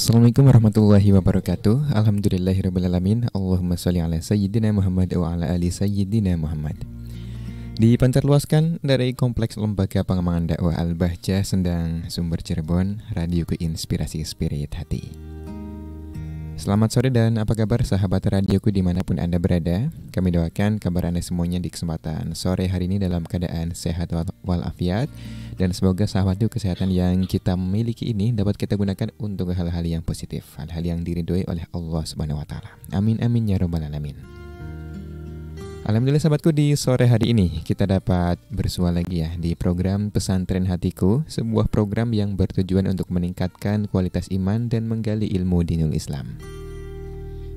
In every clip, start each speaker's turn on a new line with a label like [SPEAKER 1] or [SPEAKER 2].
[SPEAKER 1] Assalamualaikum warahmatullahi wabarakatuh. Alhamdulillahirrabbilalamin. Allahumma sholli ala sayyidina Muhammad wa ala ali sayyidina Muhammad. Dipancarluaskan dari Kompleks Lembaga Pengembangan Dakwah Al-Bahjah Sendang, Sumber Cirebon, Radioku Inspirasi Spirit Hati. Selamat sore dan apa kabar sahabat radioku dimanapun Anda berada. Kami doakan kabar Anda semuanya di kesempatan sore hari ini dalam keadaan sehat walafiat. Dan semoga sahabatku kesehatan yang kita miliki ini dapat kita gunakan untuk hal-hal yang positif, hal-hal yang diridhoi oleh Allah Subhanahu wa taala. Amin amin ya rabbal alamin. Alhamdulillah sahabatku, di sore hari ini kita dapat bersua lagi ya di program Pesantren Hatiku, sebuah program yang bertujuan untuk meningkatkan kualitas iman dan menggali ilmu dinul Islam.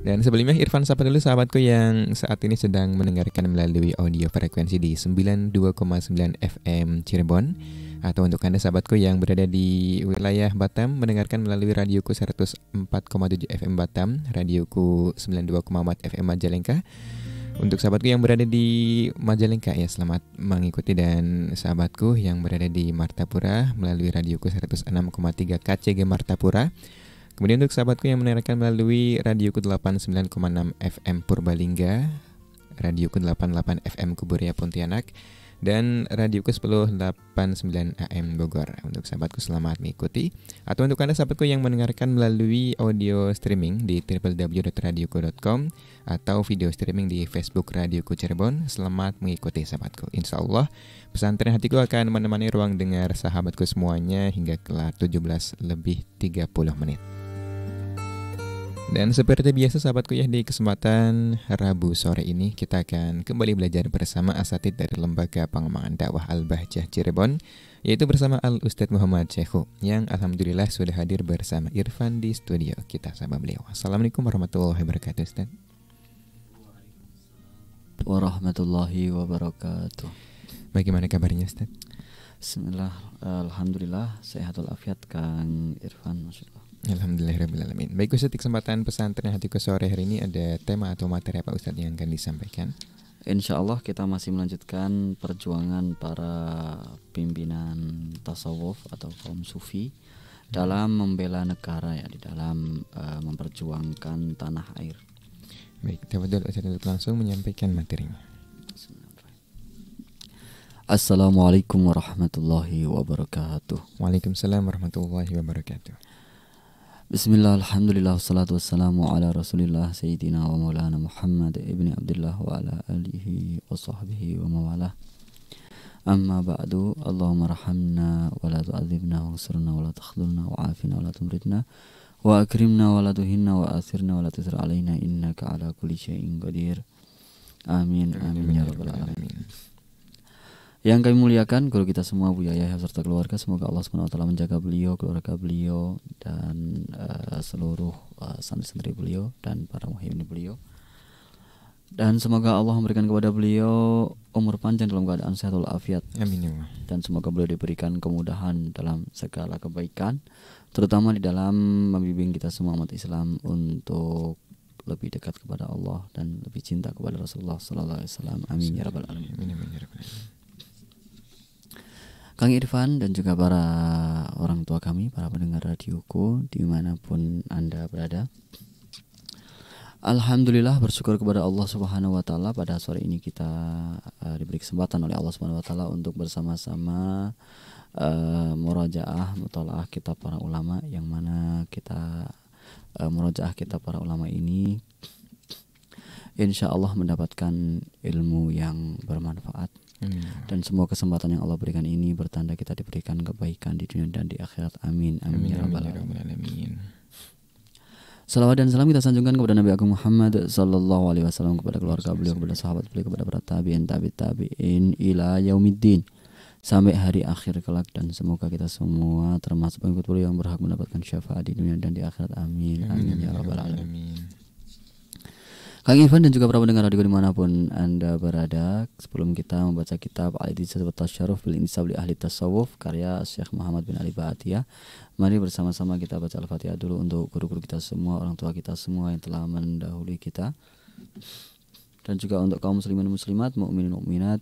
[SPEAKER 1] Dan sebelumnya Irfan sapa dulu sahabatku yang saat ini sedang mendengarkan melalui audio frekuensi di 92,9 FM Cirebon, atau untuk Anda sahabatku yang berada di wilayah Batam mendengarkan melalui radioku 104,7 FM Batam, radioku 92,4 FM Majalengka. Untuk sahabatku yang berada di Majalengka ya, selamat mengikuti, dan sahabatku yang berada di Martapura melalui radioku 106,3 KCG Martapura. Kemudian untuk sahabatku yang mendengarkan melalui radioku 89,6 FM Purbalingga, radioku 88 FM Kuburia Pontianak, dan radioku 1089 AM Bogor. Untuk sahabatku selamat mengikuti. Atau untuk Anda sahabatku yang mendengarkan melalui audio streaming di www.radioku.com atau video streaming di Facebook Radioku Cirebon, selamat mengikuti sahabatku. Insya Allah Pesantren Hatiku akan menemani ruang dengar sahabatku semuanya hingga kelar 17:30 menit. Dan seperti biasa sahabatku ya, di kesempatan Rabu sore ini kita akan kembali belajar bersama asatid dari Lembaga Pengembangan Dakwah Al-Bahjah Cirebon, yaitu bersama Al-Ustadz Muhammad Syekhu, yang alhamdulillah sudah hadir bersama Irfan di studio kita sama beliau. Assalamualaikum warahmatullahi wabarakatuh Ustadz.
[SPEAKER 2] Warahmatullahi wabarakatuh.
[SPEAKER 1] Bagaimana kabarnya Ustadz?
[SPEAKER 2] Bismillah, alhamdulillah sehat walafiat Kang Irfan, masyaallah.
[SPEAKER 1] Alhamdulillahirrahmanirrahim. Baik Ustadz, di kesempatan Pesantren Hatiku sore hari ini ada tema atau materi apa Ustadz yang akan disampaikan?
[SPEAKER 2] Insya Allah kita masih melanjutkan perjuangan para pimpinan tasawuf atau kaum sufi dalam membela negara ya, di dalam memperjuangkan tanah air.
[SPEAKER 1] Baik, tafadhol Ustadz langsung menyampaikan materinya.
[SPEAKER 2] Assalamualaikum warahmatullahi wabarakatuh.
[SPEAKER 1] Waalaikumsalam warahmatullahi wabarakatuh.
[SPEAKER 2] Bismillah, alhamdulillah, wassalatu wassalamu ala rasulillah Sayyidina wa maulana Muhammad ibni Abdullah wa ala alihi wa sahbihi wa mawalah. Amma ba'du, Allahumma rahamna wa la tu'adzibna wa ansurna wa la takhdulna wa afina wa la tumridna wa akrimna wa la tuhinna wa athirna wa la tusir alaina innaka ala kulli syai'in qadir. Amin amin ya rabbal alamin. Yang kami muliakan guru kita semua, Buya Yahya serta keluarga, semoga Allah SWT menjaga beliau, keluarga beliau, dan seluruh santri-santri beliau dan para muhibin beliau. Dan semoga Allah memberikan kepada beliau umur panjang dalam keadaan sehat walafiat.
[SPEAKER 1] Amin ya Allah.
[SPEAKER 2] Dan semoga beliau diberikan kemudahan dalam segala kebaikan, terutama di dalam membimbing kita semua umat Islam untuk lebih dekat kepada Allah dan lebih cinta kepada Rasulullah sallallahu alaihi wasallam. Amin ya rabbal alamin.
[SPEAKER 1] Amin ya rabbal alamin.
[SPEAKER 2] Kang Irfan dan juga para orang tua kami, para pendengar radioku dimanapun Anda berada, alhamdulillah bersyukur kepada Allah Subhanahu wa taala pada sore ini kita diberi kesempatan oleh Allah Subhanahu wa taala untuk bersama-sama murajaah mutalaah kitab para ulama, yang mana kita murajaah kitab para ulama ini insya Allah mendapatkan ilmu yang bermanfaat. Dan semua kesempatan yang Allah berikan ini bertanda kita diberikan kebaikan di dunia dan di akhirat. Amin amin ya rabbal alamin. Salawat dan salam kita sanjungkan kepada Nabi Agung Muhammad sallallahu alaihi wasallam, kepada keluarga beliau, kepada sahabat beliau, kepada para tabi'in ila yaumiddin, sampai hari akhir kelak. Dan semoga kita semua termasuk pengikut beliau yang berhak mendapatkan syafaat di dunia dan di akhirat. Amin amin ya rabbal alamin. Kang Irfan dan juga para pendengar radio dimanapun Anda berada, sebelum kita membaca kitab Al-Itisab wa Tasyarruf bil Intisab li Ahli Tasawuf karya Syekh Muhammad bin Ali Ba'atiyah, mari bersama-sama kita baca Al-Fatihah dulu untuk guru-guru kita semua, orang tua kita semua yang telah mendahului kita. dan juga untuk kaum muslimin muslimat, mukminin mukminat,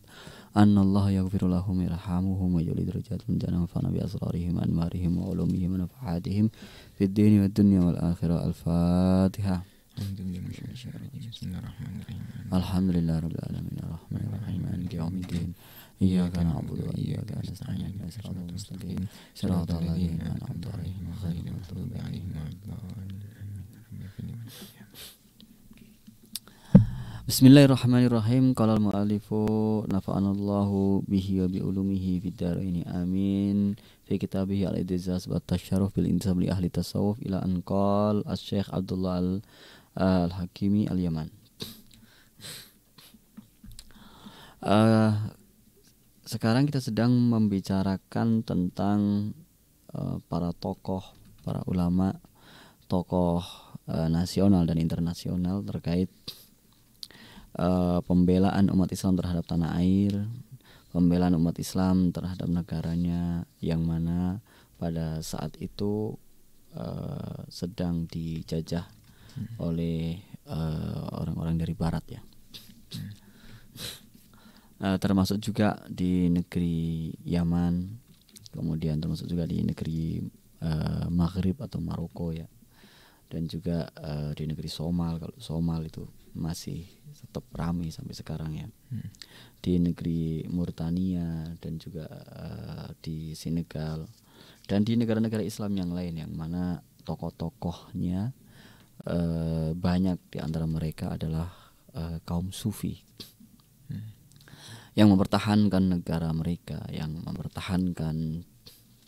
[SPEAKER 2] annallaha yaghfiru lahum yarhamuhum wa yulid darajatihim jannatan fa nabi asrarihim anwarihim wa ulumihim wa nafahatihim fid dini wad dunya wal akhirah. Al-Fatihah. Alhamdulillah rabbil alamin arrahmanir rahim maliki yaumiddin iyyaka na'budu wa iyyaka nasta'in ihdinas siratal mustaqim siratal ladzina an'amta 'alaihim ghairil maghdubi 'alaihim waladdallin. Bismillahirrahmanirrahim. Qala al-mu'allifu nafa'anallahu bihi wa bi ulumihi fid dharain amin. Fi kitabihi al-idzaz wa tasyarruf bil intisab li ahli tasawuf ila an qala asy-syekh Abdullah al-Hakimi al-Yaman. Sekarang kita sedang membicarakan tentang para tokoh, para ulama, tokoh nasional dan internasional terkait pembelaan umat Islam terhadap tanah air, pembelaan umat Islam terhadap negaranya yang mana pada saat itu sedang dijajah oleh orang-orang dari Barat ya. Termasuk juga di negeri Yaman, kemudian termasuk juga di negeri Maghrib atau Maroko ya, dan juga di negeri Somal. Kalau Somal itu masih tetap ramai sampai sekarang ya. Di negeri Mauritania dan juga di Senegal dan di negara-negara Islam yang lain yang mana tokoh-tokohnya banyak di antara mereka adalah kaum sufi yang mempertahankan negara mereka, yang mempertahankan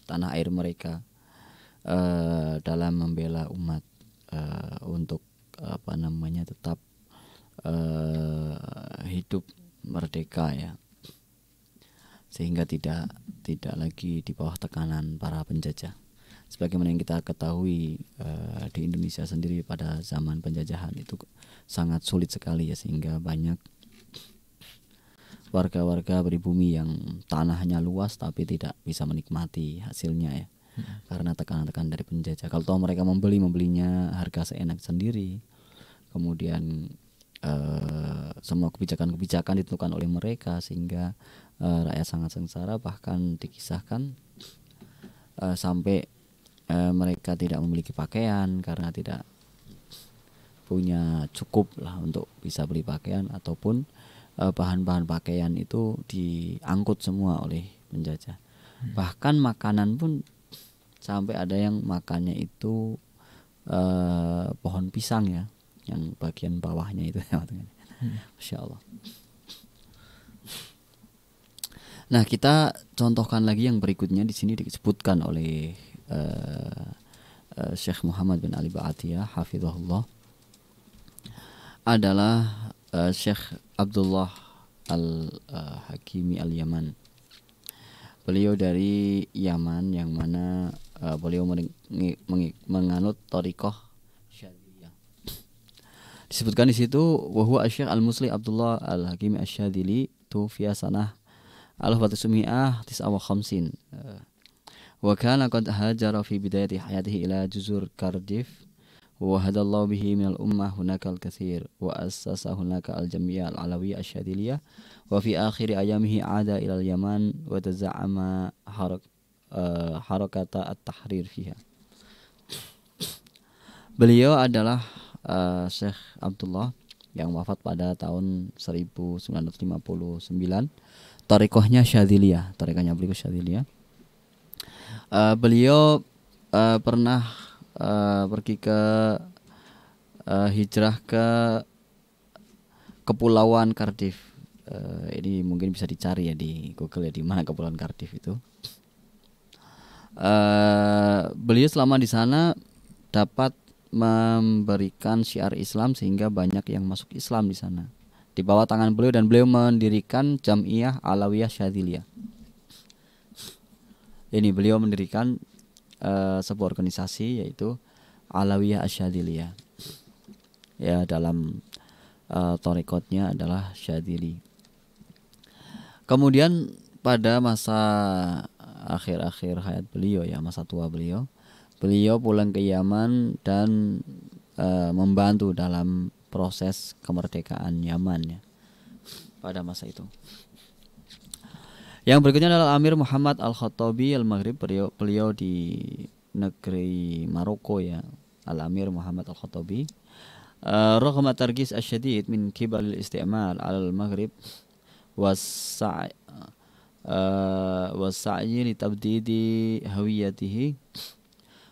[SPEAKER 2] tanah air mereka dalam membela umat untuk tetap hidup merdeka ya, sehingga tidak lagi di bawah tekanan para penjajah. Sebagaimana yang kita ketahui di Indonesia sendiri pada zaman penjajahan itu sangat sulit sekali ya, sehingga banyak warga-warga pribumi yang tanahnya luas tapi tidak bisa menikmati hasilnya ya, karena tekanan-tekanan dari penjajah. Kalau tahu mereka membelinya harga seenak sendiri, kemudian semua kebijakan-kebijakan ditentukan oleh mereka sehingga rakyat sangat sengsara. Bahkan dikisahkan sampai mereka tidak memiliki pakaian karena tidak punya cukup lah untuk bisa beli pakaian, ataupun bahan-bahan pakaian itu diangkut semua oleh penjajah. Bahkan makanan pun sampai ada yang makannya itu pohon pisang ya, yang bagian bawahnya itu ya. Masya Allah. Nah, kita contohkan lagi yang berikutnya. Di sini disebutkan oleh Syekh Muhammad bin Ali Ba'atiyah hafizahullah adalah Syekh Abdullah al-Hakimi al-Yaman. Beliau dari Yaman yang mana beliau menganut thariqah Syadziliyah. Disebutkan di situ bahwa Syekh al-Musli Abdullah al-Hakimi asy-Syadzili tufiya sanah 1959 wa kana qad hajara fi bidayati hayatihi ila juzur Cardiff wa hadallahu bihi minal ummah hunaka al-katsir wa assasa hunaka al-jam'iyah al-alawiyah asy-Syadziliyah wa fi akhir ayamihi ada ila al-Yaman wa taza'ama harakata at-tahrir fiha. Beliau adalah Syekh Abdullah yang wafat pada tahun 1959. Thariqahnya Syadziliyah, thariqahnya beliau Syadziliyah. Beliau pernah pergi ke hijrah ke Kepulauan Cardiff. Ini mungkin bisa dicari ya di Google ya, di mana Kepulauan Cardiff itu. Beliau selama di sana dapat memberikan syiar Islam sehingga banyak yang masuk Islam di sana di bawah tangan beliau, dan beliau mendirikan Jam'iyah Alawiyah Syadziliyah. Ini beliau mendirikan sebuah organisasi yaitu Alawiyah Asy-Syadziliyah. Ya, dalam thariqatnya adalah Syadzili. Kemudian pada masa akhir-akhir hayat beliau ya, masa tua beliau pulang ke Yaman dan membantu dalam proses kemerdekaan Yaman ya. pada masa itu. Yang berikutnya adalah Amir Muhammad Al-Khattabi Al-Maghrib, beliau di negeri Maroko ya, Al-Amir Muhammad Al-Khattabi. Raghma tarkis asyadid min qibal al-isti'mal al-Maghrib was-sa'i li tabdidi hawiyatihi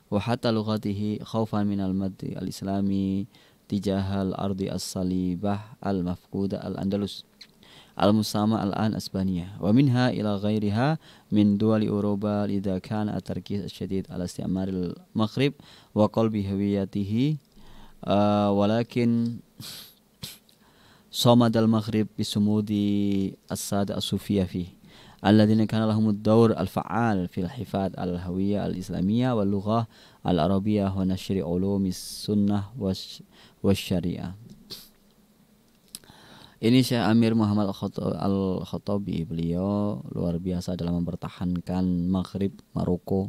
[SPEAKER 2] wa hatta lughatihi khawfan min al-maddi al-islami tijahal ardi as-salibah al-mafquda al-Andalus al-musama al-an Asbania wa minha ila ghairiha min duwali Eropa idza kana at-tarkis asyadid ala isti'mar al-Maghrib wa qalbi hawiyatihi walakin samad al-Maghrib bisumudi as-sada as-sufiyya fi alladhina kana lahum ad-dawr al-fa'al fi al-hifadh al-hawiyya al-islamiyya wal lughah al-arabiyyah wa nashri ulumis sunnah wasyariah. Ini Syekh Amir Muhammad Al-Khattabi, beliau luar biasa dalam mempertahankan Maghrib Maroko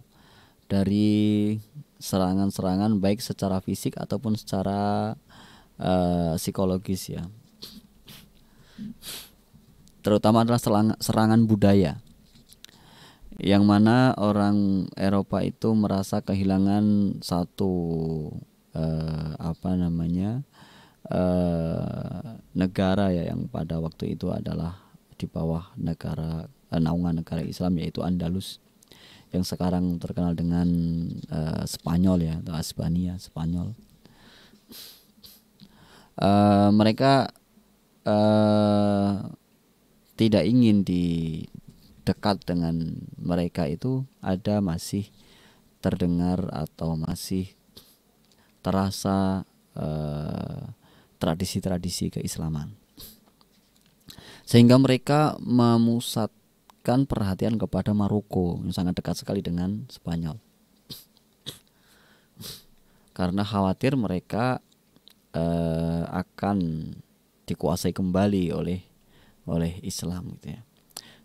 [SPEAKER 2] dari serangan-serangan baik secara fisik ataupun secara psikologis ya. Terutama adalah serangan budaya, yang mana orang Eropa itu merasa kehilangan satu negara ya, yang pada waktu itu adalah di bawah naungan negara Islam, yaitu Andalus, yang sekarang terkenal dengan Spanyol ya, atau Hispania, Spanyol. Mereka tidak ingin dekat dengan mereka itu ada masih terdengar atau masih terasa tradisi-tradisi keislaman, sehingga mereka memusatkan perhatian kepada Maroko yang sangat dekat sekali dengan Spanyol, karena khawatir mereka akan dikuasai kembali oleh Islam gitu ya.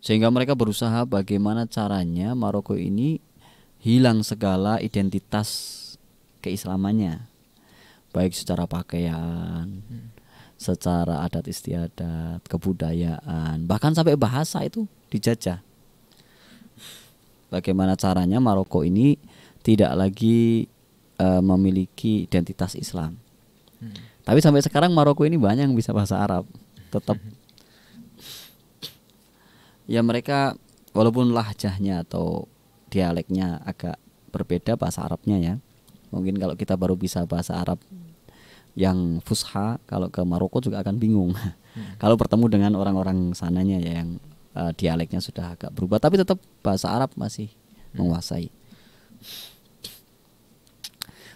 [SPEAKER 2] Sehingga mereka berusaha bagaimana caranya Maroko ini hilang segala identitas keislamannya, baik secara pakaian, secara adat istiadat, kebudayaan, bahkan sampai bahasa itu dijajah. Bagaimana caranya Maroko ini tidak lagi memiliki identitas Islam. Tapi sampai sekarang Maroko ini banyak yang bisa bahasa Arab, tetap. Ya mereka walaupun lahjahnya atau dialeknya agak berbeda bahasa Arabnya ya. Mungkin kalau kita baru bisa bahasa Arab yang fusha, kalau ke Maroko juga akan bingung. Kalau bertemu dengan orang-orang sananya ya, yang dialeknya sudah agak berubah, tapi tetap bahasa Arab masih menguasai.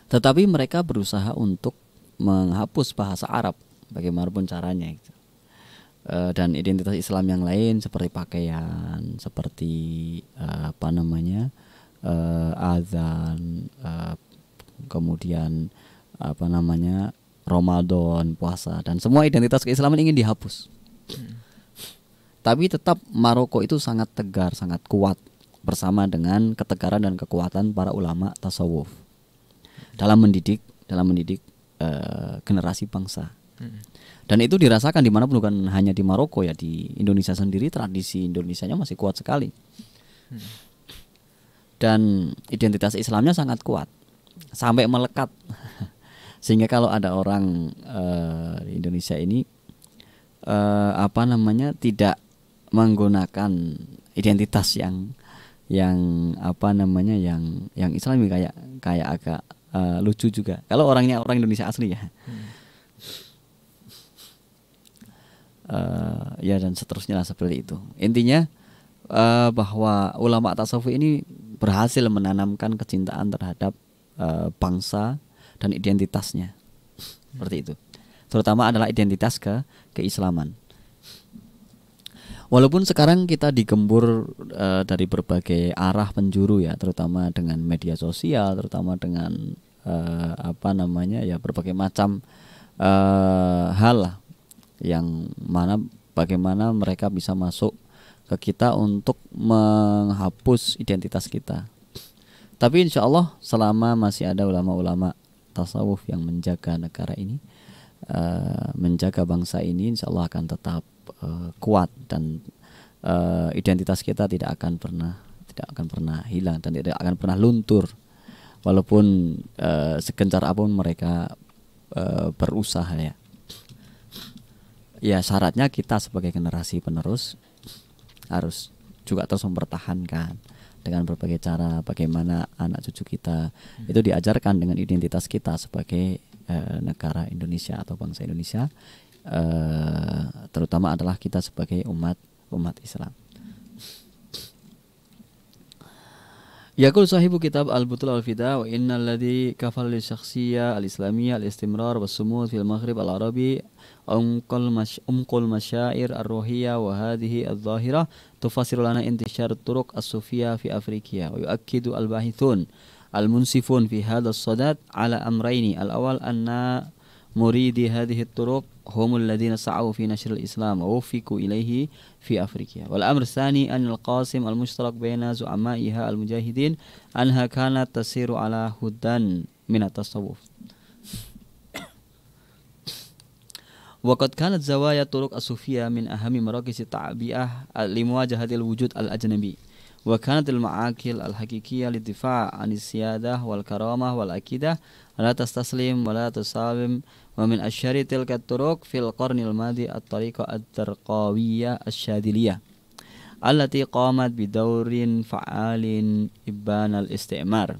[SPEAKER 2] Tetapi mereka berusaha untuk menghapus bahasa Arab bagaimanapun caranya gitu. Dan identitas Islam yang lain seperti pakaian, seperti azan, kemudian Ramadan, puasa, dan semua identitas keislaman ingin dihapus. Tapi tetap Maroko itu sangat tegar, sangat kuat, bersama dengan ketegaran dan kekuatan para ulama tasawuf dalam mendidik generasi bangsa. Dan itu dirasakan dimanapun, bukan hanya di Maroko ya, di Indonesia sendiri tradisi Indonesianya masih kuat sekali. Dan identitas Islamnya sangat kuat sampai melekat. Sehingga kalau ada orang di Indonesia ini tidak menggunakan identitas yang Islami, kayak agak lucu juga. Kalau orangnya orang Indonesia asli ya. Ya dan seterusnya lah seperti itu. Intinya bahwa ulama tasawuf ini berhasil menanamkan kecintaan terhadap bangsa dan identitasnya, seperti itu. Terutama adalah identitas keislaman. Walaupun sekarang kita digembur dari berbagai arah penjuru ya, terutama dengan media sosial, terutama dengan berbagai macam hal lah, yang mana bagaimana mereka bisa masuk ke kita untuk menghapus identitas kita. Tapi insya Allah selama masih ada ulama-ulama tasawuf yang menjaga negara ini, menjaga bangsa ini, insya Allah akan tetap kuat, dan identitas kita tidak akan pernah hilang dan tidak akan pernah luntur walaupun segencar apapun mereka berusaha ya. Ya syaratnya kita sebagai generasi penerus harus juga terus mempertahankan dengan berbagai cara, bagaimana anak cucu kita itu diajarkan dengan identitas kita sebagai negara Indonesia atau bangsa Indonesia, terutama adalah kita sebagai umat Islam. Yaqul sahibu kitab Al-Butul Al-Fida, wa innal ladzi kafal li syakhsiyah al-islamiyah al-istimrar was-sumud fil maghrib al-arabi umqul masyair ar-ruhiyah wa hadhihi adh-dhahirah tufassiru lana intishar turuq as-sufiyah fi Afrika wa yu'akkidu al-bahithun al-munsifun fi hadha as-sadad ala amrayni al-awwal anna muridi hadhihi at-turuq humul ladzina sa'u fi nashr al-islam wa wuffiqu ilayhi fi Afrika. Wal amr tsani an al-qasim al-mushtarak baina zu'ama'iha al-mujahidin anha kanat tasiru ala hudan min at-tasawuf. Waqad kanat zawaya turuq as-sufiyah min ahami marakis at-ta'biyah li muwajahatil wujud al-ajnabi. Wa kanat al-ma'akil al-haqiqiyah lid-difa' 'anis siyadah wal karamah wal aqidah la tastaslim wa la tusalim. Wa min asyari tilka turuq fil qarnil madi at-tariqah ad-darqawiyah asy-syadiliyah allati qamat bidaurin fa'alin ibban al-istimar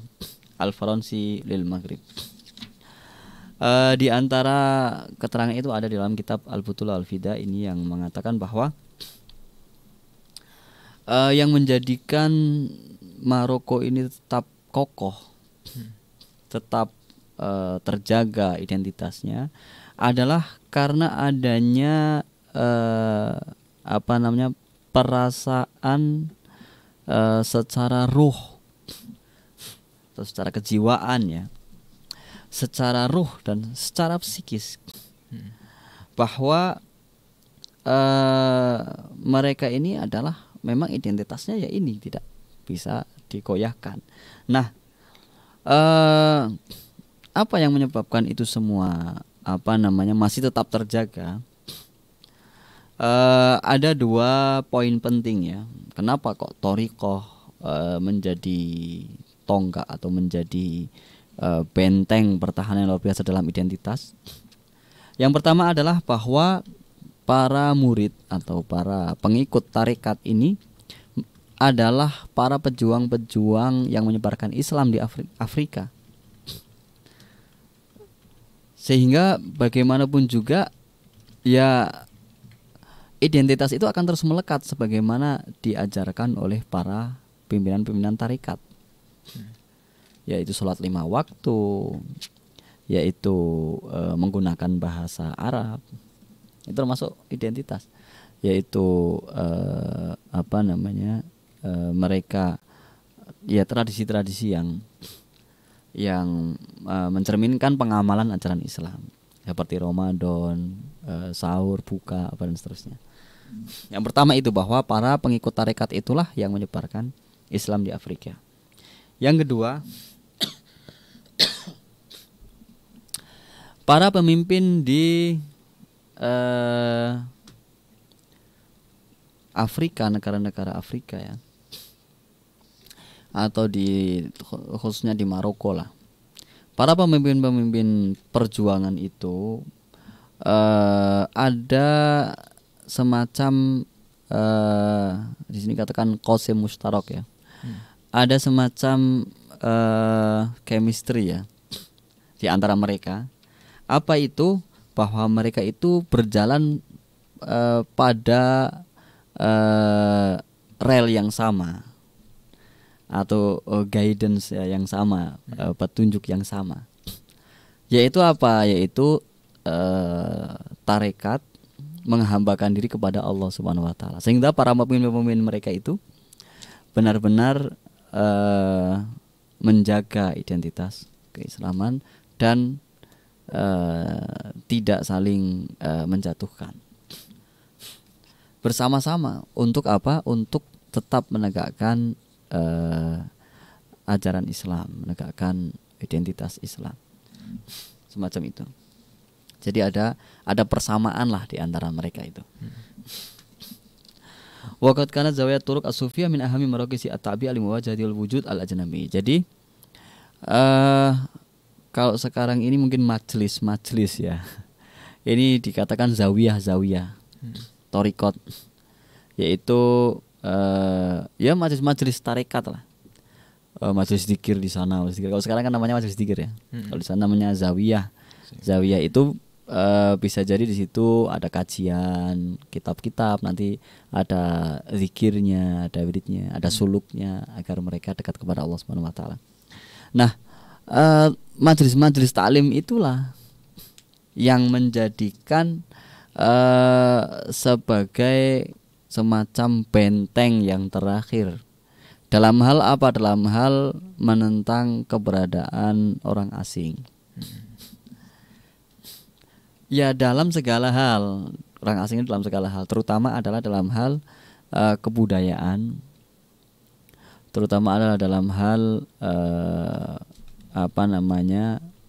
[SPEAKER 2] al-faransi lil maghrib. Di antara keterangan itu ada di dalam kitab Al-Butul Al-Fida ini yang mengatakan bahwa yang menjadikan Maroko ini tetap kokoh, tetap terjaga identitasnya adalah karena adanya perasaan secara ruh atau secara kejiwaan ya, secara ruh dan secara psikis, bahwa mereka ini adalah memang identitasnya ya ini tidak bisa dikoyahkan. Nah, apa yang menyebabkan itu semua masih tetap terjaga? Ada dua poin penting ya. Kenapa kok thariqah menjadi tonggak atau menjadi benteng pertahanan yang luar biasa dalam identitas? Yang pertama adalah bahwa para murid atau para pengikut tarekat ini adalah para pejuang-pejuang yang menyebarkan Islam di Afrika. Sehingga bagaimanapun juga ya identitas itu akan terus melekat sebagaimana diajarkan oleh para pimpinan-pimpinan tarekat, yaitu sholat 5 waktu, yaitu menggunakan bahasa Arab, itu termasuk identitas, yaitu mereka ya tradisi-tradisi yang mencerminkan pengamalan ajaran Islam seperti Ramadan, sahur, buka, dan seterusnya. Yang pertama itu bahwa para pengikut tarekat itulah yang menyebarkan Islam di Afrika. Yang kedua, para pemimpin di Afrika, negara-negara Afrika ya, atau khususnya di Maroko lah. Para pemimpin-pemimpin perjuangan itu ada semacam di sini katakan qasim mushtarak ya. Ada semacam chemistry ya di antara mereka. Apa itu? Bahwa mereka itu berjalan pada rel yang sama atau guidance yang sama, petunjuk yang sama. Yaitu apa? Yaitu tarekat menghambakan diri kepada Allah Subhanahu wa taala. Sehingga para pemimpin-pemimpin mereka itu benar-benar menjaga identitas keislaman dan tidak saling menjatuhkan. Bersama-sama untuk apa? Untuk tetap menegakkan ajaran Islam, menegakkan identitas Islam, semacam itu. Jadi ada persamaan lah di antara mereka itu. Waqad kana zawiyat turuq as-sufiyah min ahami maraqisi at-tabi' al-muwajahati wal-wujud al-ajnabi. Jadi kalau sekarang ini mungkin majelis ya. Ini dikatakan zawiyah, torikot, yaitu ya majelis tarekat lah. Majelis zikir di sana, majelis zikir. Kalau sekarang kan namanya majelis zikir ya. Kalau di sana namanya zawiyah. Zawiyah itu bisa jadi di situ ada kajian kitab-kitab, nanti ada zikirnya, ada wiridnya, ada suluknya agar mereka dekat kepada Allah Subhanahu wa taala. Nah, majelis-majelis taklim itulah yang menjadikan sebagai semacam benteng yang terakhir. Dalam hal apa? Dalam hal menentang keberadaan orang asing. Ya dalam segala hal, orang asing itu dalam segala hal, terutama adalah dalam hal kebudayaan, terutama adalah dalam hal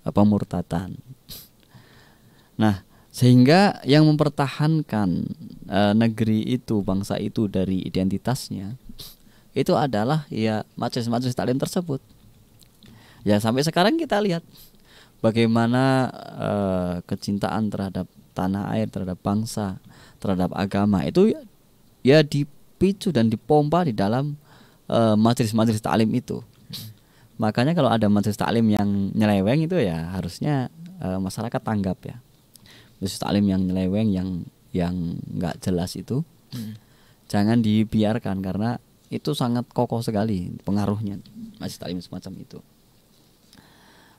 [SPEAKER 2] pemurtatan. Nah, sehingga yang mempertahankan negeri itu, bangsa itu dari identitasnya itu adalah ya majelis-majelis taklim tersebut. Ya sampai sekarang kita lihat bagaimana kecintaan terhadap tanah air, terhadap bangsa, terhadap agama itu ya dipicu dan dipompa di dalam majelis-majelis taklim itu. Makanya kalau ada majelis taklim yang nyeleweng itu ya harusnya masyarakat tanggap ya. Majelis taklim yang nyeleweng, yang nggak jelas itu jangan dibiarkan, karena itu sangat kokoh sekali pengaruhnya majelis taklim semacam itu.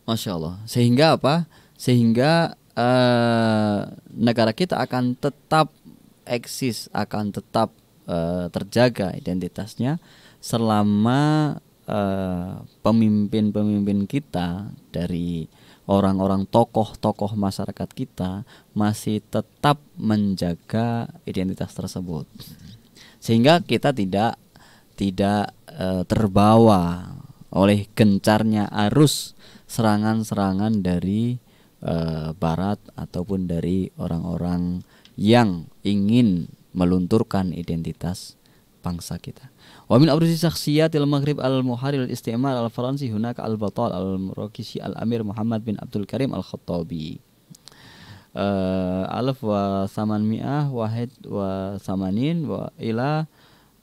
[SPEAKER 2] Masya Allah. Sehingga apa? Sehingga negara kita akan tetap eksis, akan tetap terjaga identitasnya selama pemimpin-pemimpin kita dari orang-orang tokoh-tokoh masyarakat kita masih tetap menjaga identitas tersebut. Sehingga kita tidak terbawa oleh gencarnya arus serangan-serangan dari barat ataupun dari orang-orang yang ingin melunturkan identitas bangsa kita. Wa min abruzi syakhsiyatil Maghrib al-Muharrir al-Istimar al-Faransi hunaka al-Batal al-Murakisi al-Amir Muhammad bin Abdul Karim al-Khattabi. Alaf wa samanmi'ah wahid wa samanin wa ila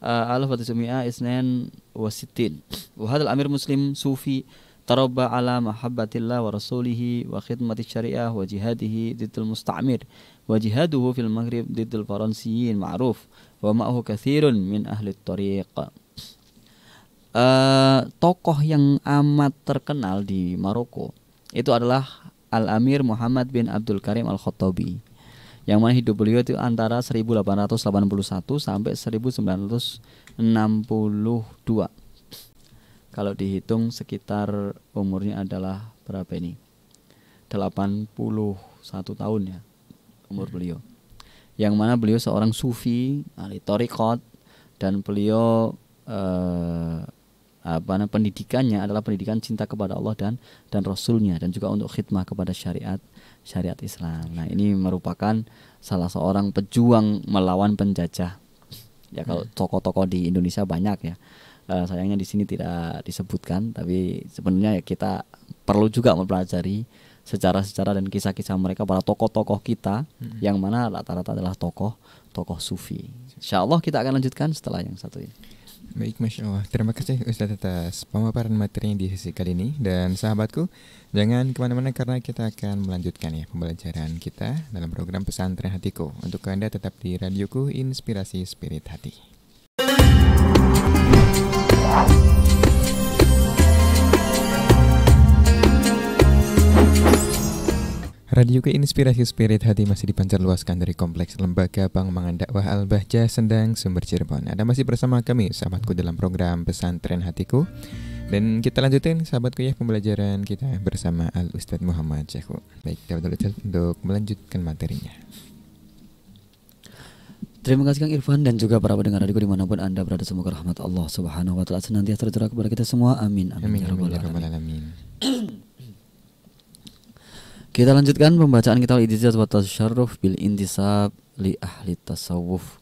[SPEAKER 2] alaf wa tismi'ah isnan wa sitin. Wa hadal amir muslim sufi tarabba ala mahabbatillah wa rasulihi wa khidmati syariah wa jihadihi diddul musta'mir wa jihaduhu fil Maghrib diddul Faransiyin ma'ruf wa ma'ahu kathirun min ahli tariq. Tokoh yang amat terkenal di Maroko itu adalah Al-Amir Muhammad bin Abdul Karim Al-Khattabi, yang mana hidup beliau itu antara 1881 sampai 1962. Kalau dihitung sekitar umurnya adalah berapa ini? 81 tahun ya umur beliau. Yang mana beliau seorang sufi, ahli thariqat, dan beliau pendidikannya adalah pendidikan cinta kepada Allah dan Rasulnya, dan juga untuk khidmah kepada syariat Islam. Nah, ini merupakan salah seorang pejuang melawan penjajah. Ya kalau tokoh-tokoh di Indonesia banyak ya. Sayangnya di sini tidak disebutkan, tapi sebenarnya ya kita perlu juga mempelajari sejarah-sejarah dan kisah-kisah mereka, para tokoh-tokoh kita yang mana rata-rata adalah tokoh sufi. Insyaallah kita akan lanjutkan setelah yang satu ini.
[SPEAKER 1] Baik, Masya Allah. Terima kasih Ustaz atas pemaparan materi di sesi kali ini. Dan sahabatku, jangan kemana-mana karena kita akan melanjutkan ya pembelajaran kita dalam program Pesantren Hatiku. Untuk Anda tetap di radioku Inspirasi Spirit Hati. Radio Inspirasi Spirit Hati masih dipancar luaskan dari Kompleks Lembaga Pengembangan Dakwah Al-Bahjah Sendang, Sumber Cirebon. Anda masih bersama kami, sahabatku, dalam program Pesantren Hatiku. Dan kita lanjutin, sahabatku ya, pembelajaran kita bersama Al-Ustadz Muhammad Syekhu. Baik, dapat untuk melanjutkan materinya.
[SPEAKER 2] Terima kasih Kang Irfan dan juga para pendengar radio dimanapun Anda berada. Semoga rahmat Allah Subhanahu wa taala senantiasa tercurah kepada kita semua. Amin.
[SPEAKER 1] Amin ya rabbal alamin.
[SPEAKER 2] Kita lanjutkan pembacaan kitab Al-Idzaz wa Tasyarruf bil Intisab li ahli tasawuf.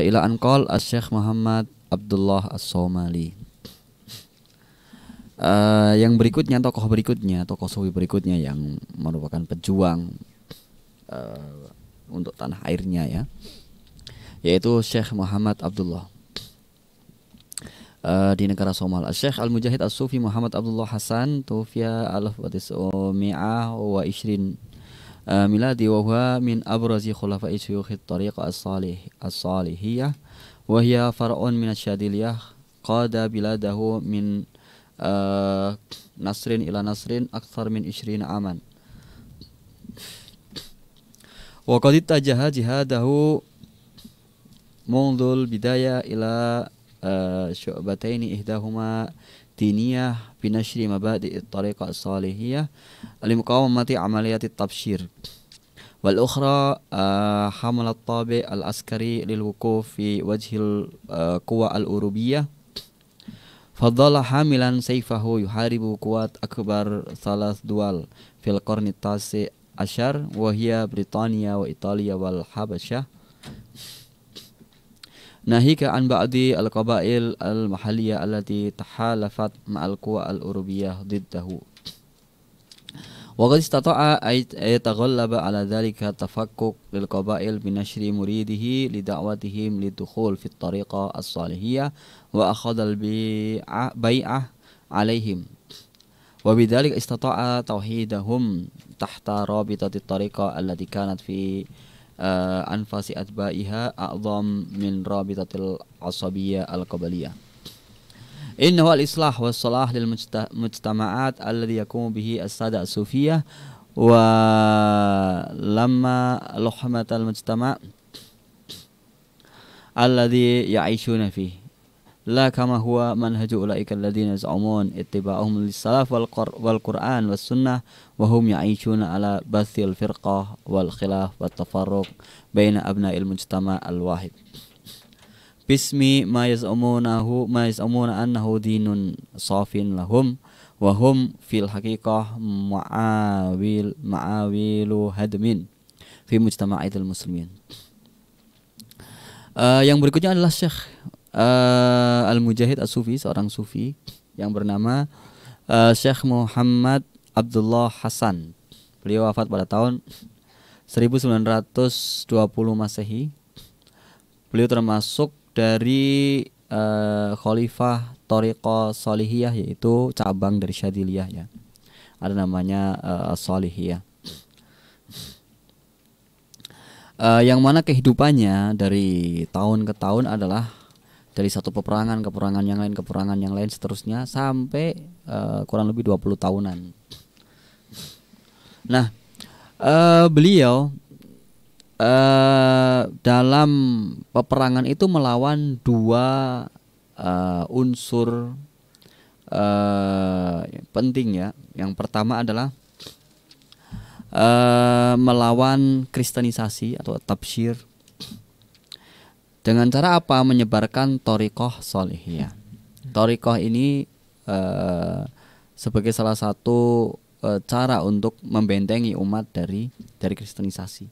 [SPEAKER 2] Ila anqal Asy-Syaikh Muhammad Abdullah As-Somali. Yang berikutnya, tokoh sufi berikutnya yang merupakan pejuang untuk tanah airnya ya, yaitu Syekh Muhammad Abdullah di negara Somal. Syekh Al-Mujahid As-Sufi Muhammad Abdullah Hasan tufiya alaf wa tis'umi'ah wa ishrin miladi wa huwa min abrazi khulafa'i syuyukh at-tariqah as-salihiyah wa hiya far'un min asy-syadiliyah qada biladahu min nasrin ila nasrin akthar min 20 aman wa qad ittajaha jihadahu mundul bidaya ila syu'bataini ihdahuma diniyah binashri mabadi' at-tariqah as-salihiyah limuqawamati amaliyat at-tabshir wal ukhra hamalat tabi' al-askari lil wuquf fi wajhil quwa al-urubiyah fadhala hamilan sayfahu yuharibu quwat akbar thalath dual fil qarni at-tasi' ashar wa hiya Britania wa Italia wal Habasyah nahika an ba'di al-qabail al-mahalliyah allati tahalafat ma'al quwa al-urubiyah diddahu wa qad istata'a ay yataghallaba ala dhalika tafakkuk lil qabail binashri muridihi li da'watihim lidukhul fi at-tariqah as-salihiyah wa akhadha al-bai'ah alaihim wa bidzalika istata'a tauhidahum tahta rabitati at-tariqah allati kanat fi anfasi atba'iha a'zam min rabitatil asabiyah al-qabaliyah. Innahu al-islah wa salah lil mujtama'at alladhi yakumu bihi as-sada as-sufiyah wa lamma luhmatal mujtama' alladhi ya'ishuna fihi la kama huwa manhaju ulaika alladhina yaz'umun ittiba'uhum lis-salaf wal Qur'an was sunnah wa hum ya'ishuna ala bathil firqah wal khilaf wat tafarruq baina abna'il mujtama' al-wahid bismi ma yaz'umuna annahu dinun safin lahum wa hum fil haqiqah ma'awilu hadmin fi mujtama'il muslimin. Yang berikutnya adalah Syekh Al-Mujahid As-Sufi, seorang sufi yang bernama Syekh Muhammad Abdullah Hasan. Beliau wafat pada tahun 1920 Masehi. Beliau termasuk dari Khalifah Thariqah Salihiyah, yaitu cabang dari Syadiliyah ya. Ada namanya Salihiyah. Yang mana kehidupannya dari tahun ke tahun adalah dari satu peperangan ke peperangan yang lain seterusnya sampai kurang lebih 20 tahunan. Nah, beliau dalam peperangan itu melawan dua unsur penting ya. Yang pertama adalah melawan kristenisasi atau tabsyir. Dengan cara apa? Menyebarkan thariqah salihiyah. Thariqah ini sebagai salah satu cara untuk membentengi umat dari kristenisasi.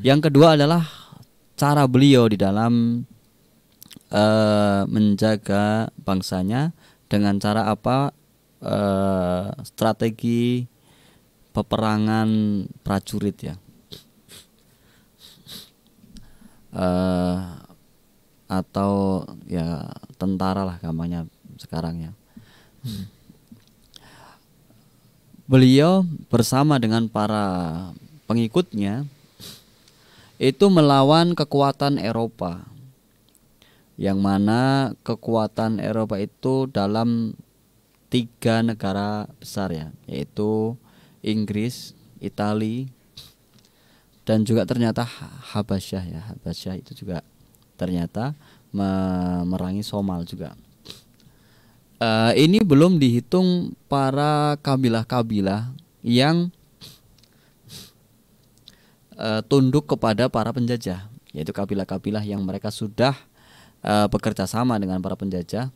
[SPEAKER 2] Yang kedua adalah cara beliau di dalam menjaga bangsanya dengan cara apa? Strategi peperangan prajurit ya. Atau ya tentara lah gampangnya sekarang ya. Beliau bersama dengan para pengikutnya itu melawan kekuatan Eropa, yang mana kekuatan Eropa itu dalam 3 negara besar ya, yaitu Inggris, Italia, dan juga ternyata Habasyah ya. Habasyah itu juga ternyata memerangi Somal juga. Ini belum dihitung para kabilah-kabilah yang tunduk kepada para penjajah, yaitu kabilah-kabilah yang mereka sudah bekerja sama dengan para penjajah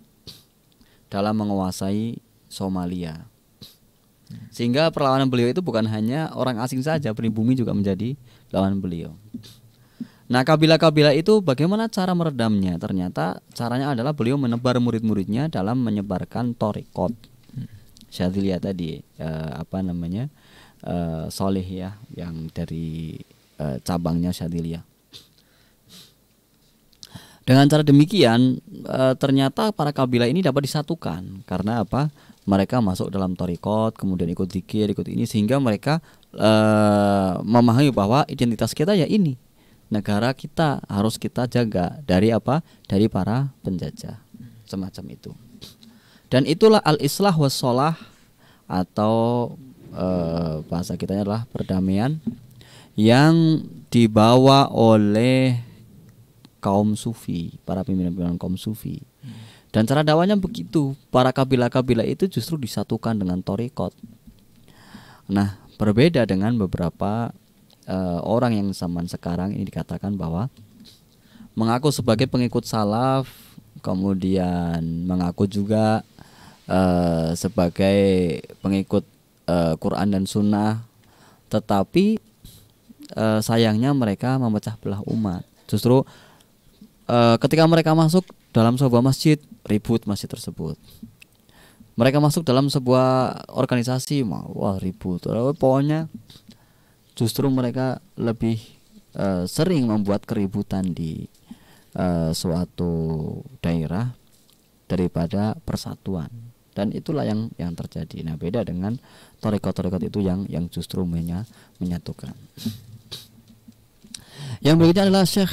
[SPEAKER 2] dalam menguasai Somalia. Sehingga perlawanan beliau itu bukan hanya orang asing saja, pribumi juga menjadi lawan beliau. Nah, kabilah-kabilah itu bagaimana cara meredamnya? Ternyata caranya adalah beliau menebar murid-muridnya dalam menyebarkan thariqat Syadziliyah tadi, Soleh ya, yang dari cabangnya Syadziliyah. Dengan cara demikian ternyata para kabilah ini dapat disatukan. Karena apa? Mereka masuk dalam thariqat, kemudian ikut zikir, ikut ini, sehingga mereka memahami bahwa identitas kita ya ini. Negara kita harus kita jaga dari apa? Dari para penjajah. Semacam itu. Dan itulah al-islah was-shalah, atau bahasa kitanya adalah perdamaian yang dibawa oleh kaum sufi, para pimpinan-pimpinan kaum sufi. Dan cara dakwahnya begitu, para kabilah-kabilah itu justru disatukan dengan thariqat. Nah, berbeda dengan beberapa orang yang zaman sekarang ini dikatakan bahwa mengaku sebagai pengikut salaf, kemudian mengaku juga sebagai pengikut Quran dan Sunnah, tetapi sayangnya mereka memecah belah umat. Justru ketika mereka masuk dalam sebuah masjid, ribut masjid tersebut. Mereka masuk dalam sebuah organisasi, wah ribut. Pokoknya justru mereka lebih sering membuat keributan di suatu daerah daripada persatuan. Dan itulah yang terjadi. Nah, beda dengan thariqat-thariqat itu yang justru menyatukan. Yang berikutnya adalah Syekh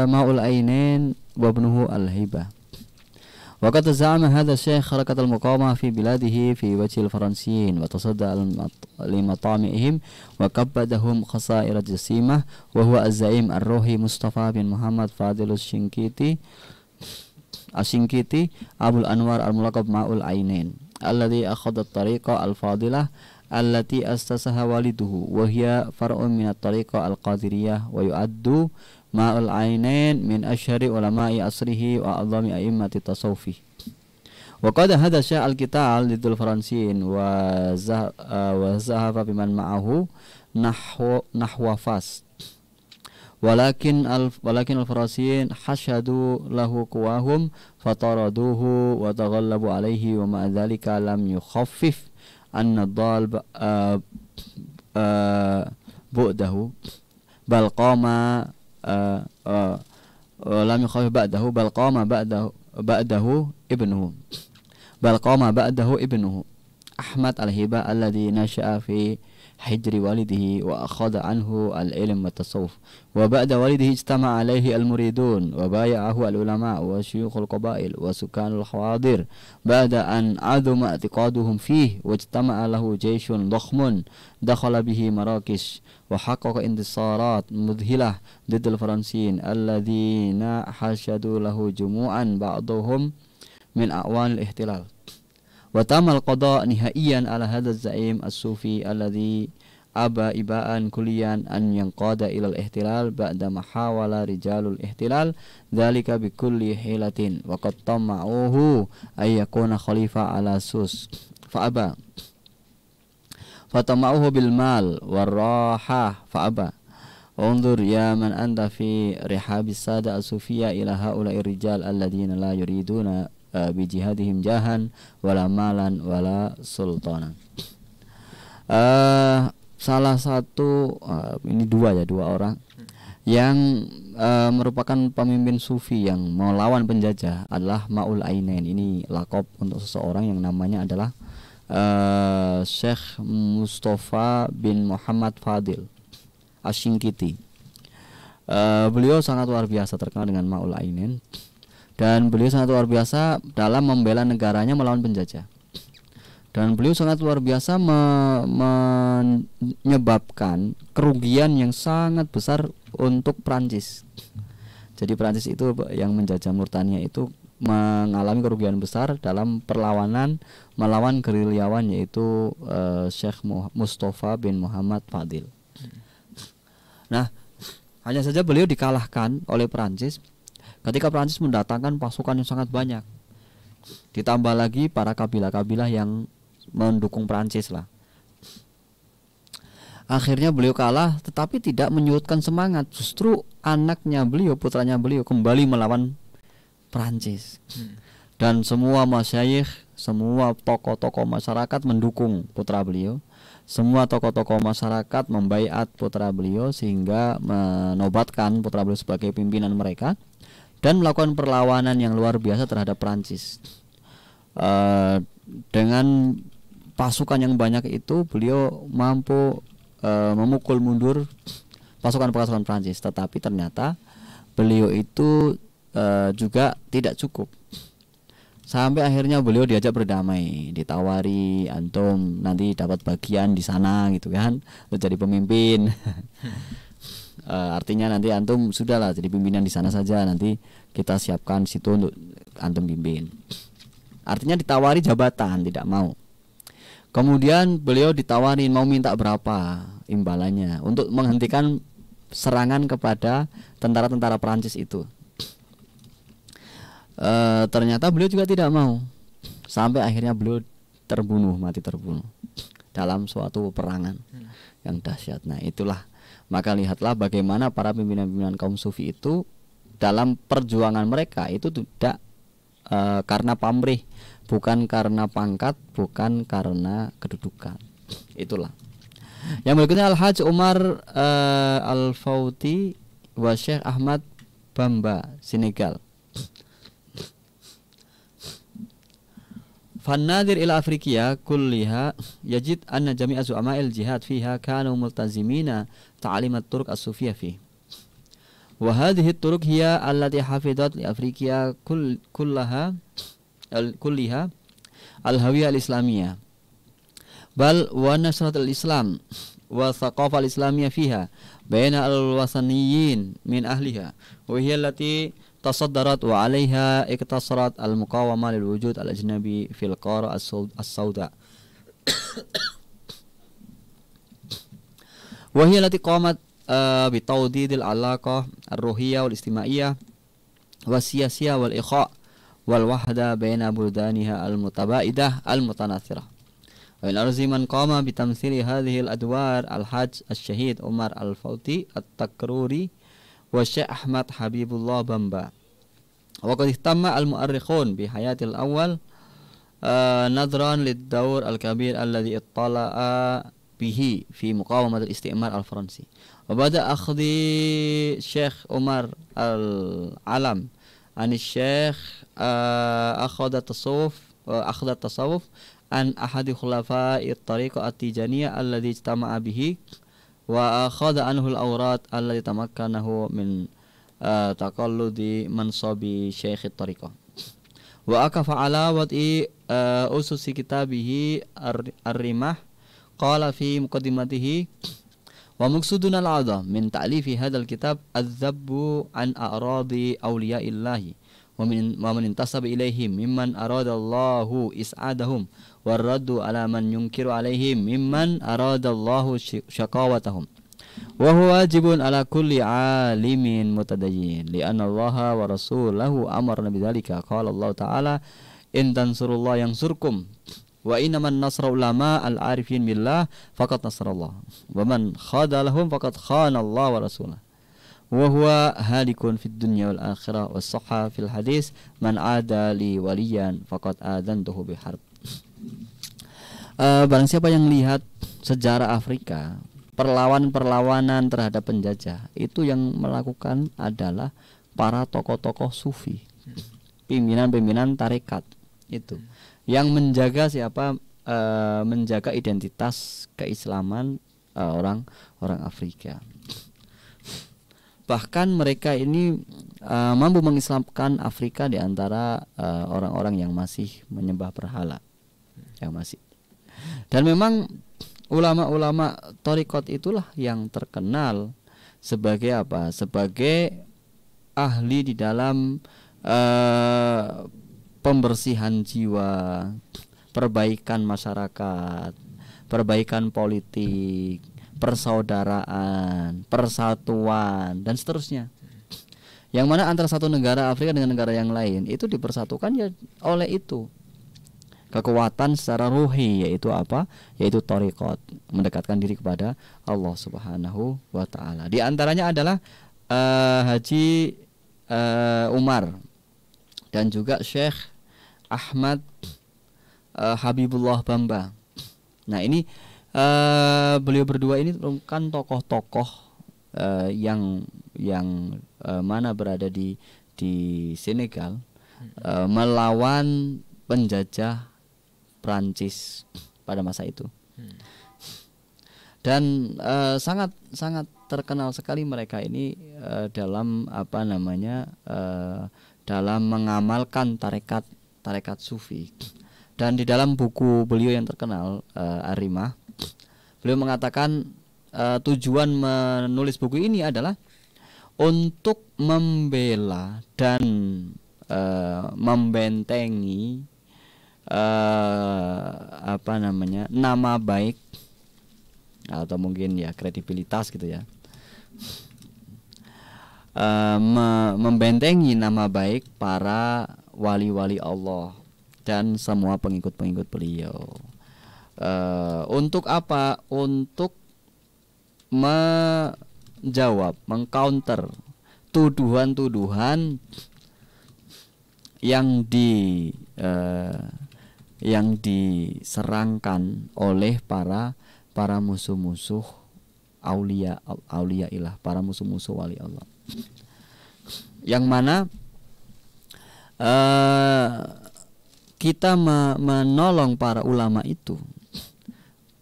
[SPEAKER 2] Ma'ul Ainain wa ibnuhu Al-Hibah. Wa qad za'ama hadha Syekh harakat al-muqawamah fi biladihi fi wajhi al-Faransiyin wa tasadda li matami'ihim wa kabbadahum khasair jasimah wa huwa az-za'im ar-ruhi Mustafa bin Muhammad Fadil Asy-Syinkiti Abul Anwar al-Mulaqab Ma'ul Ainain alladhi akhadha at-tariqa al-fadilah allati astasaha waliduhu wa hiya far'un min at-tariqa al-qadiriyah wa yu'addu Ma'ul Ainain min asyhari ulama'i asrihi wa a'zami a'immati tasawufi. Wa qad hadha syai' al-qital lidul Faransiyin wa zahafa biman ma'ahu nahwa fas. Walakin al-Faransiyin hashadu lahu quwahum fataraduhu wa taghallabu alayhi wa ma'a dhalika lam yukhaffif anna dal bu'dahu bal qama lam yukhaffif ba'dahu bal qama ba'dahu ibnuhu Ahmad al-Hibah alladhi nasha'a fi hijri walidihi wa akhadha anhu al-ilm wa tasawuf wa ba'da walidihi ijtama'a alayhi al-muridun wa baya'ahu al-ulama wa syuyukhul qabail wa sukanul hawadir ba'da an aduma i'tiqaduhum fihi wa ijtama'a lahu jayshun dhakhmun dakhala bihi marakis wa haqqaqa intisarat mudhilah diddal Faransiyin alladhina hashadu lahu jumu'an ba'duhum min a'wan al-ihtilal. Wa tamal qada nihaiyan ala hadha az-za'im as-sufi alladhi aba ibaan kulliyan an yanqada ila al-ihtilal ba'da mahawala rijalul ihtilal dhalika bi kulli hilatin wa qad tama'uhu ay yakuna khalifa ala sus fa aba fatama'uhu bil mal war raha fa aba unzur ya man anta fi rihabis sada as-sufiyya ila haula'i rijal alladhina la yuriduna bijihadihim jahan wala malan wala sultanan. Salah satu ini dua orang yang merupakan pemimpin sufi yang melawan penjajah adalah Ma'ul Ainain. Ini lakop untuk seseorang yang namanya adalah Syekh Mustafa bin Muhammad Fadil Asy-Syinkiti. Beliau sangat luar biasa terkenal dengan Ma'ul Ainain. Dan beliau sangat luar biasa dalam membela negaranya melawan penjajah. Dan beliau sangat luar biasa menyebabkan kerugian yang sangat besar untuk Prancis. Jadi Prancis itu yang menjajah Mauritania itu mengalami kerugian besar dalam perlawanan melawan gerilyawan yaitu Syekh Mustafa bin Muhammad Fadil. Nah, hanya saja beliau dikalahkan oleh Prancis ketika Prancis mendatangkan pasukan yang sangat banyak. Ditambah lagi para kabilah-kabilah yang mendukung Prancis lah. Akhirnya beliau kalah, tetapi tidak menyurutkan semangat. Justru anaknya beliau, putranya beliau kembali melawan Prancis. Dan semua masyayikh, semua tokoh-tokoh masyarakat mendukung putra beliau. Semua tokoh-tokoh masyarakat membaiat putra beliau sehingga menobatkan putra beliau sebagai pimpinan mereka dan melakukan perlawanan yang luar biasa terhadap Prancis. Dengan pasukan yang banyak itu beliau mampu memukul mundur pasukan-pasukan Prancis, tetapi ternyata beliau itu juga tidak cukup. Sampai akhirnya beliau diajak berdamai, ditawari antum nanti dapat bagian di sana gitu kan, untuk jadi pemimpin. Artinya nanti antum sudahlah jadi pimpinan di sana saja, nanti kita siapkan situ untuk antum pimpin. Artinya ditawari jabatan, tidak mau. Kemudian beliau ditawarin mau minta berapa imbalannya untuk menghentikan serangan kepada tentara-tentara Prancis itu. Ternyata beliau juga tidak mau. Sampai akhirnya beliau mati terbunuh dalam suatu peperangan yang dahsyat. Nah itulah, maka lihatlah bagaimana para pimpinan-pimpinan kaum sufi itu dalam perjuangan mereka itu tidak karena pamrih, bukan karena pangkat, bukan karena kedudukan. Itulah. Yang berikutnya Al-Hajj Umar Al-Fouti wa Syekh Ahmad Bamba, Senegal. Fannadir ila Afrikiya kulliha yajid anna jami'a zu'ama'il jihad fiha kanu multazimina ta'limat turk as-sufiyah fi. Wa hadhihi turuk hiya allati hafidhat li Afrikiya kulliha al-hawiyah al-islamiyah. Bal wa nasrat al-islam wa thaqafah al-islamiyah fiha baina al-wasaniyin min ahliha wa hiya allati tasaddarat wa 'alaiha iktasarat al-muqawamah lil wujud al-ajnabi fil qara as-sauda wa hiya allati qamat bi tawdid al-alaqah ar-ruhiyyah wal istimaiyah wa siyasiyah wal ikha' wal wahda baina buldaniha al-mutabaidah al-mutanathirah. Wa in arzi man qama bi tamthili hadhihi al-adwar al-hajj al-syahid Umar al-Fouti at-Takruri wa Syekh Ahmad Habibullah Bamba. Wa qad ihtamma al-mu'arrikhun bi hayatil awal nadran lid-dawr al-kabir alladhi ittala'a bihi fi muqawamat al-istimar al-Faransi. Wa bada akhdhi Syekh Umar al-Alam an Syekh akhadha tasawuf an ahadi khulafa'i at-tariqah at-tijaniyah alladhi ijtama'a bihi wa akhadha anhu al-awrat alladhi tamakkanahu min taqalludi mansabi syekh at-tariqah wa akafa ala wati ususi kitabihi ar-rimah qala fi muqaddimatihi wa maqsuduna al-'adham min ta'lifi hadzal kitab adz-zabbu an a'radi awliya'illahi wa man intasaba ilaihim mimman aradallahu is'adahum warraddu ala man yunkiru alaihim mimman aradallahu syaqawatahum wa huwa wajibun ala kulli alimin mutadayyin li'anna allaha wa rasulahu amarna bidzalika qala Allah ta'ala in tansurullah yansurkum wa innaman nasra ulama al-arifin billah faqad nasrallah wa man khadalahum faqad khana Allah wa rasulahu wa huwa halikun fid dunya wal akhirah was sahha fil hadis man ada li waliyan faqad adantuhu biharb. Barang siapa yang lihat sejarah Afrika, perlawanan terhadap penjajah itu yang melakukan adalah para tokoh-tokoh sufi, pimpinan-pimpinan tarekat itu yang menjaga menjaga identitas keislaman orang Afrika. Bahkan mereka ini mampu mengislamkan Afrika di antara orang-orang yang masih menyembah berhala, yang masih. Dan memang ulama-ulama thariqat itulah yang terkenal sebagai apa? Sebagai ahli di dalam pembersihan jiwa, perbaikan masyarakat, perbaikan politik, persaudaraan, persatuan, dan seterusnya. Yang mana antara satu negara Afrika dengan negara yang lain itu dipersatukan ya oleh itu. kekuatan secara ruhi, yaitu apa? Yaitu thariqat, mendekatkan diri kepada Allah Subhanahu wa taala. Di antaranya adalah Haji Umar dan juga Syekh Ahmad Habibullah Bamba. Nah, ini beliau berdua ini kan tokoh-tokoh yang mana berada di Senegal melawan penjajah Prancis pada masa itu. Dan sangat terkenal sekali mereka ini dalam dalam mengamalkan tarekat sufi. Dan di dalam buku beliau yang terkenal Arimah, beliau mengatakan tujuan menulis buku ini adalah untuk membela dan membentengi nama baik atau mungkin ya kredibilitas gitu ya, membentengi nama baik para wali-wali Allah dan semua pengikut-pengikut beliau. Untuk apa? Untuk menjawab, mengcounter tuduhan-tuduhan yang diserangkan oleh para musuh-musuh aulia ilah, para musuh-musuh wali Allah, yang mana kita menolong para ulama itu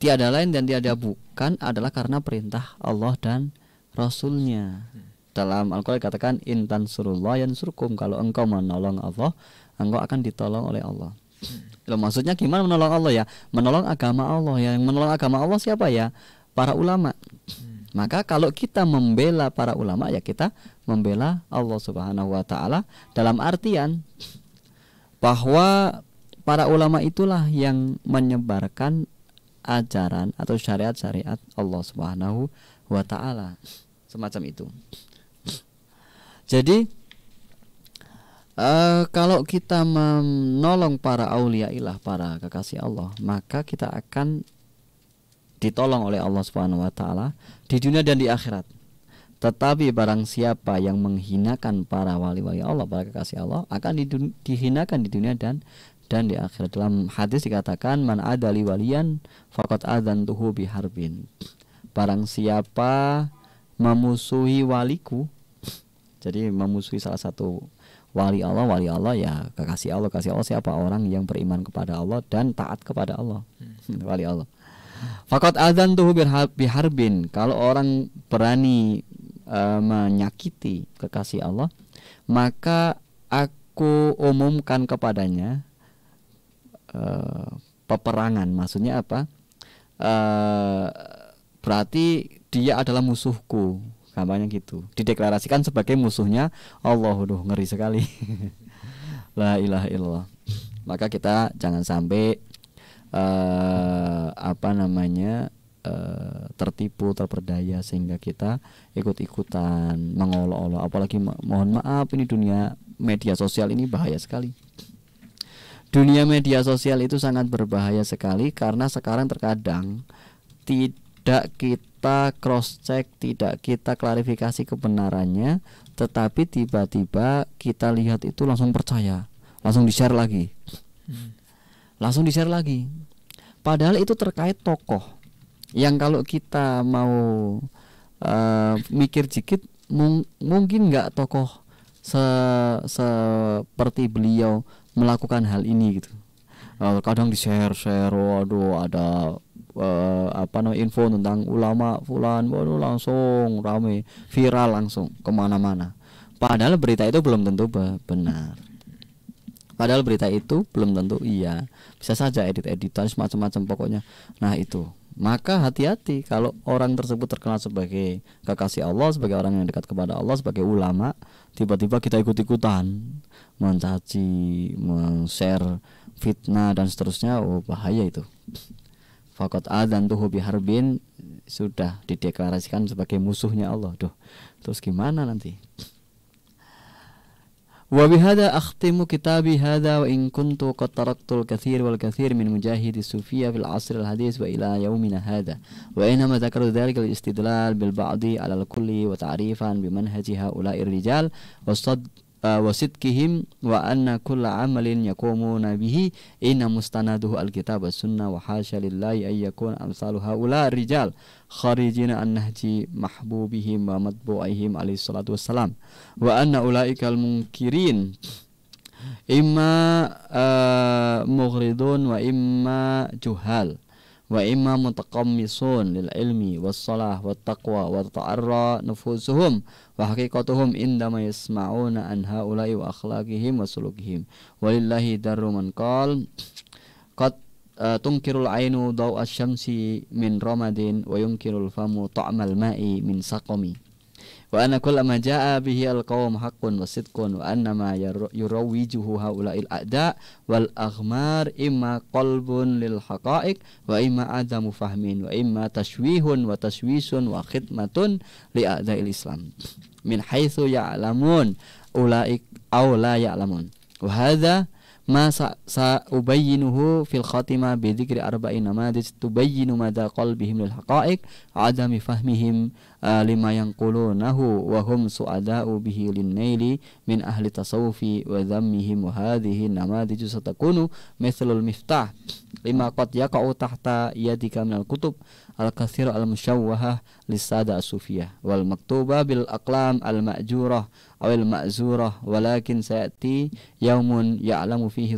[SPEAKER 2] tiada lain dan tiada bukan adalah karena perintah Allah dan Rasulnya. Dalam Al-Quran dikatakan intan surullah yansurkum, kalau engkau menolong Allah, engkau akan ditolong oleh Allah. Loh, maksudnya gimana menolong Allah ya? Menolong agama Allah. Yang menolong agama Allah siapa ya? Para ulama. Maka kalau kita membela para ulama, ya kita membela Allah Subhanahu wa taala, dalam artian bahwa para ulama itulah yang menyebarkan ajaran atau syariat-syariat Allah Subhanahu wa taala. Semacam itu. Jadi kalau kita menolong para aulia ilah, para kekasih Allah, maka kita akan ditolong oleh Allah Subhanahu wa taala di dunia dan di akhirat. Tetapi barang siapa yang menghinakan para wali-wali Allah, para kekasih Allah, akan dihinakan di dunia dan di akhirat. Dalam hadis dikatakan man adali waliyan faqad adzantuhu biharbin. Barang siapa memusuhi waliku, jadi memusuhi salah satu wali Allah ya kekasih Allah. Kasih Allah siapa? Orang yang beriman kepada Allah dan taat kepada Allah. Wali Allah. Faqad adzantuhu biharbin. Kalau orang berani menyakiti kekasih Allah, maka aku umumkan kepadanya peperangan. Maksudnya apa? Berarti dia adalah musuhku, gampangnya gitu. Dideklarasikan sebagai musuhnya Allah. Ngeri sekali. La ilaha illallah. Maka kita jangan sampai tertipu, terperdaya sehingga kita ikut-ikutan mengolok-olok. Apalagi mohon maaf, ini dunia media sosial ini bahaya sekali. Dunia media sosial itu sangat berbahaya sekali karena sekarang terkadang tidak kita cross check, tidak kita klarifikasi kebenarannya, tetapi tiba-tiba kita lihat itu langsung percaya, langsung di-share lagi. Langsung di-share lagi. Padahal itu terkait tokoh yang kalau kita mau mikir dikit, mungkin nggak tokoh seperti beliau melakukan hal ini gitu. Kadang di-share, waduh ada info tentang ulama fulan, waduh langsung rame, viral langsung kemana-mana. Padahal berita itu belum tentu benar. Padahal berita itu belum tentu iya. Bisa saja edit-editan macam-macam pokoknya. Nah itu. Maka hati-hati kalau orang tersebut terkenal sebagai kekasih Allah, sebagai orang yang dekat kepada Allah, sebagai ulama, tiba-tiba kita ikut-ikutan mencaci, men-share fitnah dan seterusnya. Oh bahaya itu. Faqad adzantuhu biharbin, sudah dideklarasikan sebagai musuhnya Allah. Terus gimana nanti? وبهذا أختم كتابي هذا وإن كنت قد تركت الكثير والكثير من مجاهد الصوفية في العصر الحديث وإلى يومنا هذا، وإنما ذكر ذلك الاستدلال بالبعض على الكل وتعريفا بمنهج هؤلاء الرجال وصدقهم وأن كل عمل يقومون به إن مستنده الكتاب والسنة، وحاشا لله أن يكون أمثال هؤلاء الرجال خارجين عن نهج محبوبهم ومتبوعهم عليه الصلاة والسلام، وأن أولئك المنكرين إما مغرضون وإما جهال وإما متقمصون للعلم والصلاة والتقوى وتتعرى نفوسهم وحقيقتهم عندما يسمعون عن هؤلاء وأخلاقهم وسلوكهم. ولله در من قال قد تنكر العين ضوء الشمس من رمد وينكر الفم طعم الماء من سقم، وأن كل ما جاء به القوم حق وصدق، وأن ما يروجه هؤلاء الأعداء والأغمار إما قلب للحقائق وإما عدم فهم وإما تشويه وتشويش وخدمة لأعداء الإسلام من حيث يعلمون أولئك أو لا يعلمون. وهذا ما سأبينه في الخاتمة بذكر 4 نماذج تبين مدى قلبهم للحقائق عدم فهمهم لما ينقلونه وهم سعداء به للنيل من أهل التصوف وذمهم. وهذه النماذج ستكون مثل المفتاح لما قد يقع تحت يدك من الكتب الكثير المشوهة للسادة الصوفية والمكتوبة بالأقلام المأجورة أو المأزورة، ولكن سيأتي يوم يعلم فيه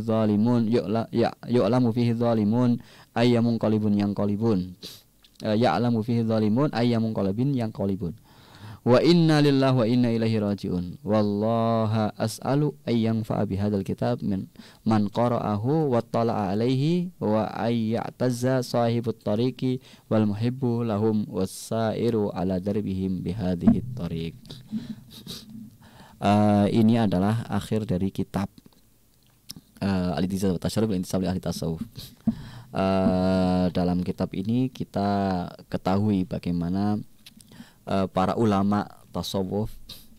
[SPEAKER 2] الظالمون أي منقلب ينقلبون يعلم فيه الظالمون أي منقلب ينقلبون. وإنا لله وإنا إليه راجعون. والله أسأل أن ينفع بهذا الكتاب من قرأه واطلع عليه وأن يعتز صاحب الطريق والمحب لهم والسائر على دربهم بهذه الطريق. Ini adalah akhir dari kitab Al-Ittizaz wa Tasyarruf bil Intisab li Ahli Tasawuf. Dalam kitab ini kita ketahui bagaimana para ulama tasawuf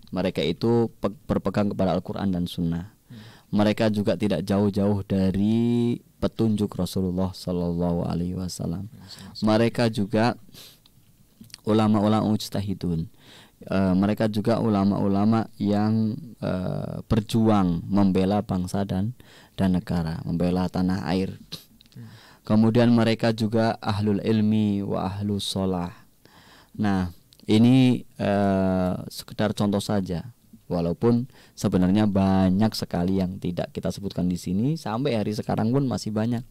[SPEAKER 2] mereka itu berpegang kepada Al-Quran dan Sunnah. Mereka juga tidak jauh-jauh dari petunjuk Rasulullah Sallallahu Alaihi Wasallam. Mereka juga ulama-ulama mujtahidun. Mereka juga ulama-ulama yang berjuang membela bangsa dan negara, membela tanah air. Kemudian mereka juga ahlul ilmi wa ahlus sholah. Nah, ini sekedar contoh saja, walaupun sebenarnya banyak sekali yang tidak kita sebutkan di sini. Sampai hari sekarang pun masih banyak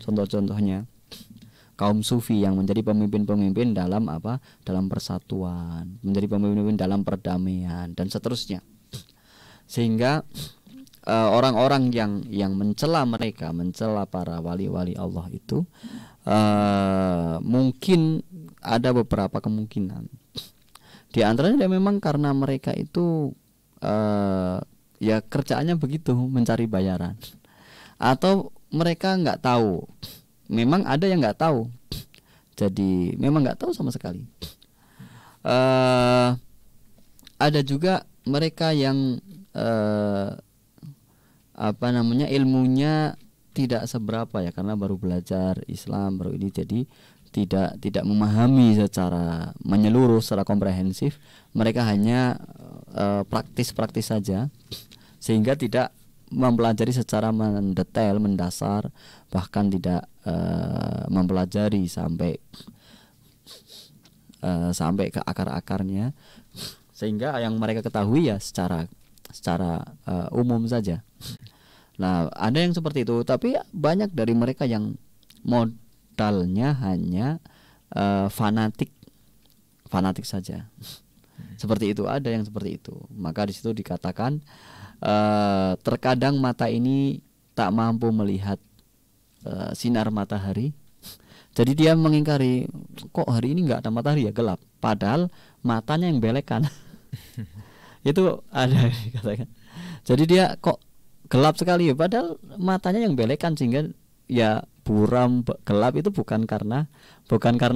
[SPEAKER 2] contoh-contohnya kaum sufi yang menjadi pemimpin-pemimpin dalam apa? Dalam persatuan, menjadi pemimpin dalam perdamaian dan seterusnya. Sehingga orang-orang yang mencela mereka, mencela para wali-wali Allah itu mungkin ada beberapa kemungkinan. Di antaranya memang karena mereka itu ya kerjaannya begitu, mencari bayaran, atau mereka nggak tahu. Memang ada yang nggak tahu, jadi memang nggak tahu sama sekali. Ada juga mereka yang ilmunya tidak seberapa ya, karena baru belajar Islam, baru ini, jadi tidak memahami secara menyeluruh, secara komprehensif. Mereka hanya praktis-praktis saja, sehingga tidak mempelajari secara mendetail, mendasar, bahkan tidak mempelajari sampai ke akar-akarnya, sehingga yang mereka ketahui ya secara umum saja. Nah, ada yang seperti itu, tapi banyak dari mereka yang modalnya hanya fanatik saja. Seperti itu, ada yang seperti itu. Maka di situ dikatakan terkadang mata ini tak mampu melihat sinar matahari. Jadi dia mengingkari, kok hari ini nggak ada matahari ya, gelap. Padahal matanya yang belekan. Itu ada dikatakan. Jadi dia kok gelap sekali ya, padahal matanya yang belekan, sehingga ya buram gelap itu bukan karena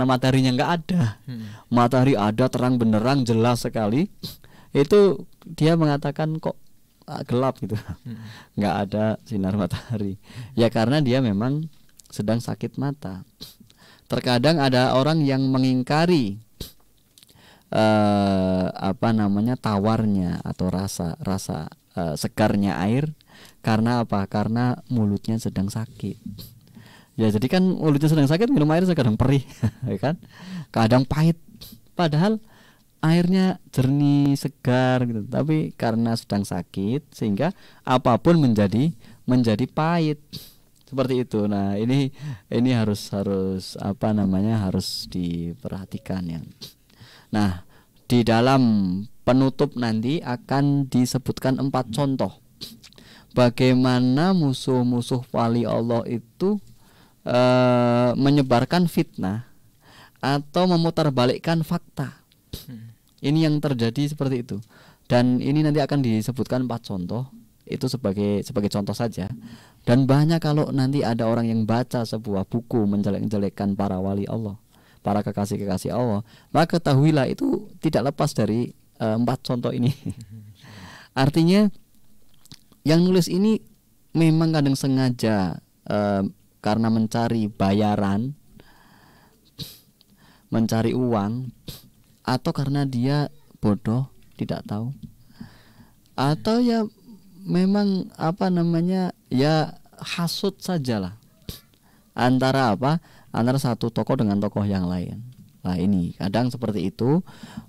[SPEAKER 2] mataharinya nggak ada. Matahari ada, terang benderang, jelas sekali. Itu dia mengatakan kok gelap gitu, nggak ada sinar matahari. Ya karena dia memang sedang sakit mata. Terkadang ada orang yang mengingkari tawarnya atau rasa segarnya air karena apa? Karena mulutnya sedang sakit. Ya jadi kan mulutnya sedang sakit, minum air kadang perih, ya kan? Kadang pahit. Padahal airnya jernih, segar gitu. Tapi karena sedang sakit sehingga apapun menjadi pahit. Seperti itu. Nah, ini harus harus diperhatikan ya. Nah, di dalam penutup nanti akan disebutkan 4 contoh bagaimana musuh-musuh wali Allah itu menyebarkan fitnah atau memutarbalikkan fakta. Ini yang terjadi seperti itu. Dan ini nanti akan disebutkan 4 contoh. Itu sebagai contoh saja. Dan banyak kalau nanti ada orang yang baca sebuah buku menjelek-jelekkan para wali Allah, para kekasih-kekasih Allah, maka ketahuilah itu tidak lepas dari 4 contoh ini. Artinya yang nulis ini memang kadang sengaja karena mencari bayaran, mencari uang, atau karena dia bodoh, tidak tahu, atau ya memang ya hasut sajalah antara satu tokoh dengan tokoh yang lain. Nah ini kadang seperti itu,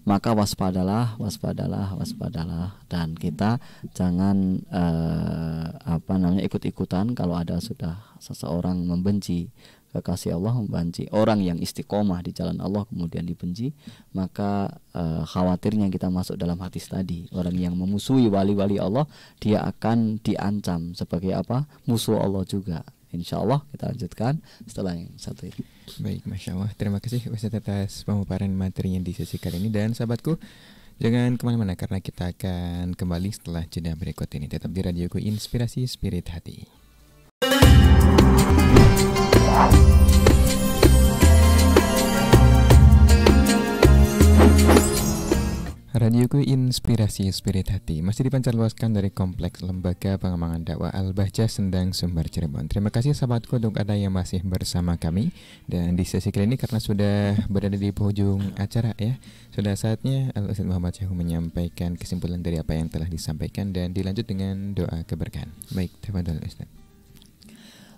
[SPEAKER 2] maka waspadalah dan kita jangan ikut-ikutan. Kalau ada sudah seseorang membenci kekasih Allah, membenci orang yang istiqomah di jalan Allah kemudian dibenci, maka khawatirnya kita masuk dalam hadis tadi, orang yang memusuhi wali-wali Allah dia akan diancam sebagai musuh Allah juga. Insya Allah kita lanjutkan setelah yang satu ini.
[SPEAKER 1] Baik, Masya Allah. Terima kasih Ustaz atas pemaparan materinya di sesi kali ini. Dan sahabatku, jangan kemana-mana karena kita akan kembali setelah jeda berikut ini. Tetap di Radioku Inspirasi Spirit Hati. Radioku Inspirasi Spirit Hati masih dipancarluaskan dari Kompleks Lembaga Pengembangan Dakwah Al-Bahjah Sendang, Sumber, Cirebon. Terima kasih sahabatku untuk Anda yang masih bersama kami. Dan di sesi kali ini karena sudah berada di penghujung acara ya, sudah saatnya Al-Ustaz Muhammad Syahhu menyampaikan kesimpulan dari apa yang telah disampaikan dan dilanjut dengan doa keberkahan. Baik, tafadhol Ustaz.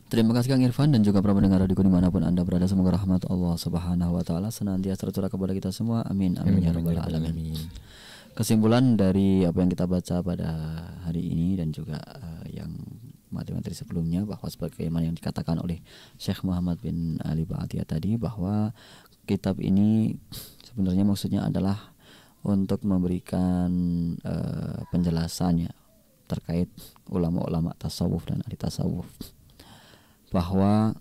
[SPEAKER 2] Terima kasih Kang Irfan dan juga para pendengar radio dimanapun Anda berada. Semoga rahmat Allah Subhanahu wa taala senantiasa tercurah kepada kita semua. Amin amin ya rabbal alamin. Kesimpulan dari apa yang kita baca pada hari ini dan juga yang materi-materi sebelumnya, bahwa sebagaimana yang dikatakan oleh Syekh Muhammad bin Ali Ba'atiyah tadi, bahwa kitab ini sebenarnya maksudnya adalah untuk memberikan penjelasannya terkait ulama-ulama tasawuf dan ahli tasawuf, bahwa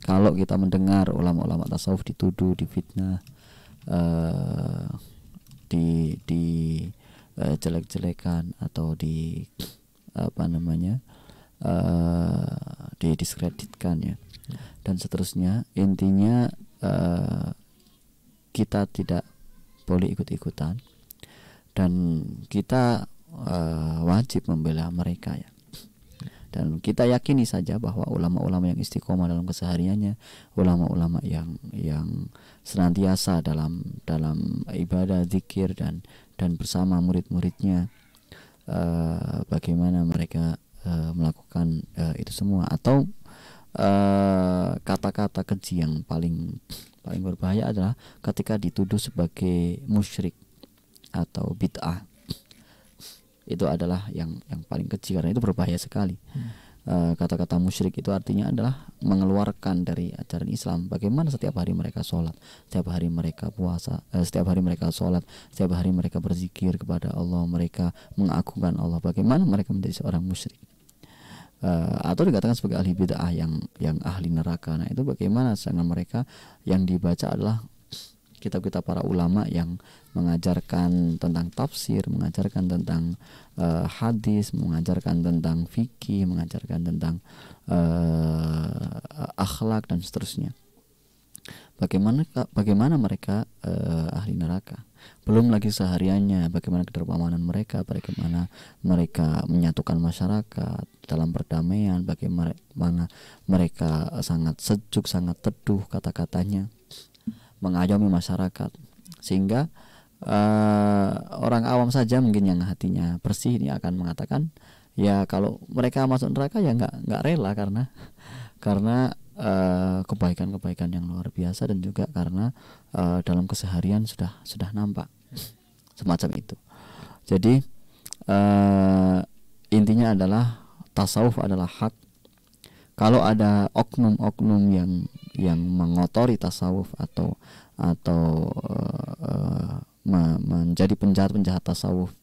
[SPEAKER 2] kalau kita mendengar ulama-ulama tasawuf dituduh, difitnah, jelek-jelekan atau didiskreditkan ya dan seterusnya, intinya kita tidak boleh ikut-ikutan dan kita wajib membela mereka ya. Dan kita yakini saja bahwa ulama-ulama yang istiqomah dalam kesehariannya, ulama-ulama yang senantiasa dalam ibadah, zikir dan bersama murid-muridnya, bagaimana mereka melakukan itu semua, atau kata-kata keji yang paling berbahaya adalah ketika dituduh sebagai musyrik atau bid'ah. Itu adalah yang paling kecil karena itu berbahaya sekali. Kata-kata musyrik itu artinya adalah mengeluarkan dari ajaran Islam. Bagaimana setiap hari mereka sholat, setiap hari mereka puasa, setiap hari mereka sholat, setiap hari mereka berzikir kepada Allah, mereka mengagungkan Allah. Bagaimana mereka menjadi seorang musyrik, atau dikatakan sebagai ahli bid'ah yang ahli neraka. Nah itu bagaimana dengan mereka? Yang dibaca adalah kitab-kitab para ulama yang mengajarkan tentang tafsir, mengajarkan tentang hadis, mengajarkan tentang fikih, mengajarkan tentang akhlak dan seterusnya. Bagaimana mereka ahli neraka? Belum lagi sehariannya, bagaimana kedermawanan mereka, bagaimana mereka menyatukan masyarakat dalam perdamaian, bagaimana mereka sangat sejuk, sangat teduh kata-katanya, mengayomi masyarakat. Sehingga orang awam saja mungkin yang hatinya bersih ini akan mengatakan, ya kalau mereka masuk neraka ya nggak rela, karena kebaikan-kebaikan yang luar biasa, dan juga karena dalam keseharian sudah nampak semacam itu. Jadi intinya adalah tasawuf adalah hak. Kalau ada oknum-oknum yang mengotori tasawuf atau menjadi penjahat tasawuf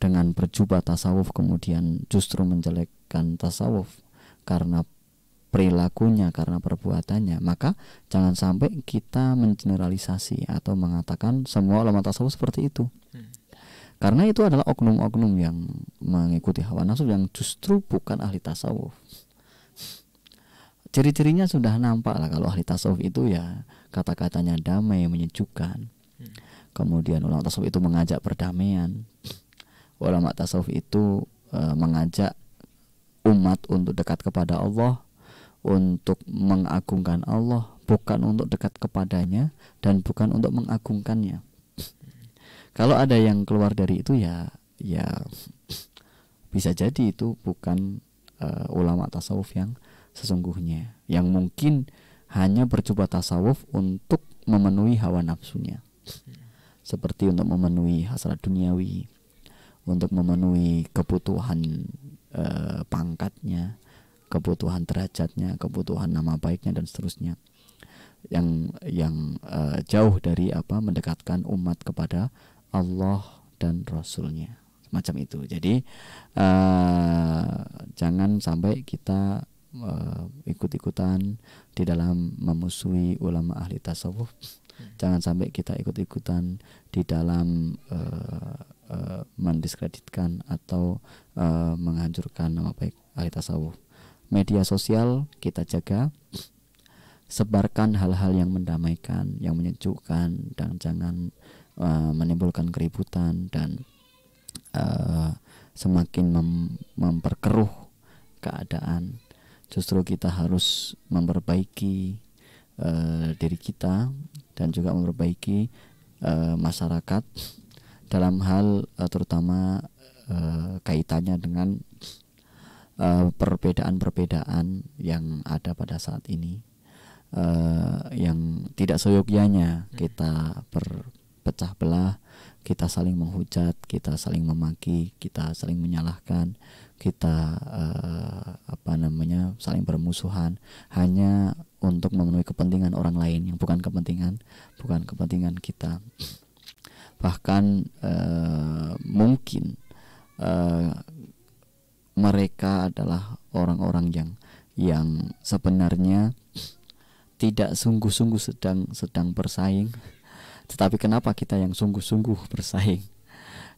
[SPEAKER 2] dengan berjubah tasawuf, kemudian justru menjelekkan tasawuf karena perilakunya, karena perbuatannya, maka jangan sampai kita mengeneralisasi atau mengatakan semua ulama tasawuf seperti itu. Karena itu adalah oknum-oknum yang mengikuti hawa nafsu yang justru bukan ahli tasawuf. Ciri-cirinya sudah nampak lah. Kalau ahli tasawuf itu ya kata-katanya damai, menyejukkan. Kemudian ulama tasawuf itu mengajak perdamaian. Ulama tasawuf itu mengajak umat untuk dekat kepada Allah, untuk mengagungkan Allah, bukan untuk dekat kepadanya dan bukan untuk mengagungkannya. Kalau ada yang keluar dari itu ya bisa jadi itu bukan ulama tasawuf yang sesungguhnya, yang mungkin hanya bercoba tasawuf untuk memenuhi hawa nafsunya, seperti untuk memenuhi hasrat duniawi, untuk memenuhi kebutuhan pangkatnya, kebutuhan derajatnya, kebutuhan nama baiknya dan seterusnya, yang jauh dari mendekatkan umat kepada Allah dan Rasulnya, semacam itu. Jadi jangan sampai kita ikut-ikutan di dalam memusuhi ulama ahli tasawuf. Jangan sampai kita ikut-ikutan di dalam mendiskreditkan atau menghancurkan nama baik ahli tasawuf. Media sosial kita jaga, sebarkan hal-hal yang mendamaikan, yang menyejukkan, dan jangan menimbulkan keributan dan semakin memperkeruh keadaan. Justru kita harus memperbaiki diri kita dan juga memperbaiki masyarakat dalam hal terutama kaitannya dengan perbedaan-perbedaan yang ada pada saat ini, yang tidak seyogyanya kita berpecah belah, kita saling menghujat, kita saling memaki, kita saling menyalahkan, kita saling bermusuhan hanya untuk memenuhi kepentingan orang lain yang bukan kepentingan kita. Bahkan mungkin mereka adalah orang-orang yang sebenarnya tidak sungguh-sungguh sedang bersaing, tetapi kenapa kita yang sungguh-sungguh bersaing,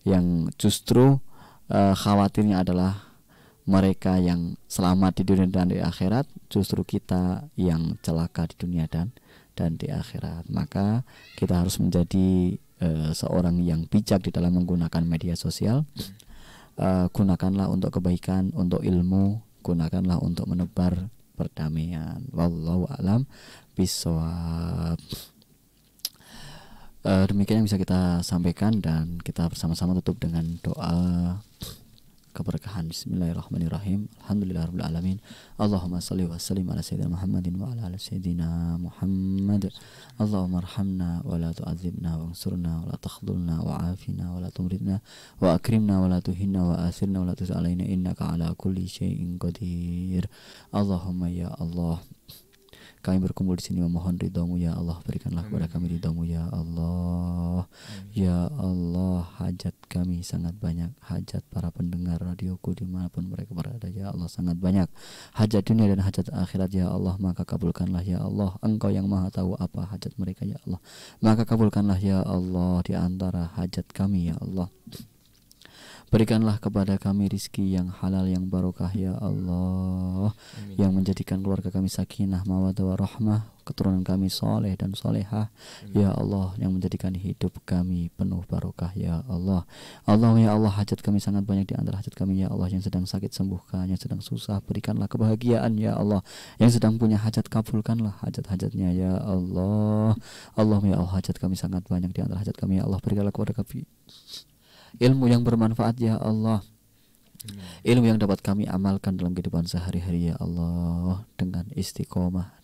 [SPEAKER 2] yang justru khawatirnya adalah mereka yang selamat di dunia dan di akhirat, justru kita yang celaka di dunia dan di akhirat. Maka kita harus menjadi seorang yang bijak di dalam menggunakan media sosial. Gunakanlah untuk kebaikan, untuk ilmu, gunakanlah untuk menebar perdamaian. Wallahu a'lam bishawab. Demikian yang bisa kita sampaikan, dan kita bersama-sama tutup dengan doa keberkahan. Bismillahirrahmanirrahim. Alhamdulillahirabbil alamin. Allahumma shalli wa sallim ala sayyidina Muhammadin wa ala ali sayyidina Muhammad. Allahumma arhamna wa la tu'adzibna wa ansurna wa la takhdhulna wa afina wa la tumridna wa akrimna wa la tuhinna wa asirna wa la tus'alaina innaka ala kulli syai'in qadir. Allahumma ya Allah, kami berkumpul di sini memohon ridhamu ya Allah, berikanlah kepada kami ridhamu ya Allah. Ya Allah, hajat kami sangat banyak, hajat para pendengar radioku dimanapun mereka berada ya Allah sangat banyak, hajat dunia dan hajat akhirat ya Allah. Maka kabulkanlah ya Allah, Engkau yang maha tahu apa hajat mereka ya Allah. Maka kabulkanlah ya Allah di antara hajat kami ya Allah. Berikanlah kepada kami rizki yang halal, yang barokah ya Allah.
[SPEAKER 1] Amin.
[SPEAKER 2] Yang menjadikan keluarga kami sakinah, mawaddah warahmah, keturunan kami soleh dan solehah ya Allah. Yang menjadikan hidup kami penuh barokah ya Allah. Allah ya Allah, hajat kami sangat banyak, di antara hajat kami ya Allah, yang sedang sakit sembuhkan, yang sedang susah berikanlah kebahagiaan ya Allah, yang sedang punya hajat kabulkanlah hajat-hajatnya ya Allah. Allah ya Allah, hajat kami sangat banyak, di antara hajat kami ya Allah, berikanlah kepada kami ilmu yang bermanfaat ya Allah, ilmu yang dapat kami amalkan dalam kehidupan sehari-hari ya Allah, dengan istiqomah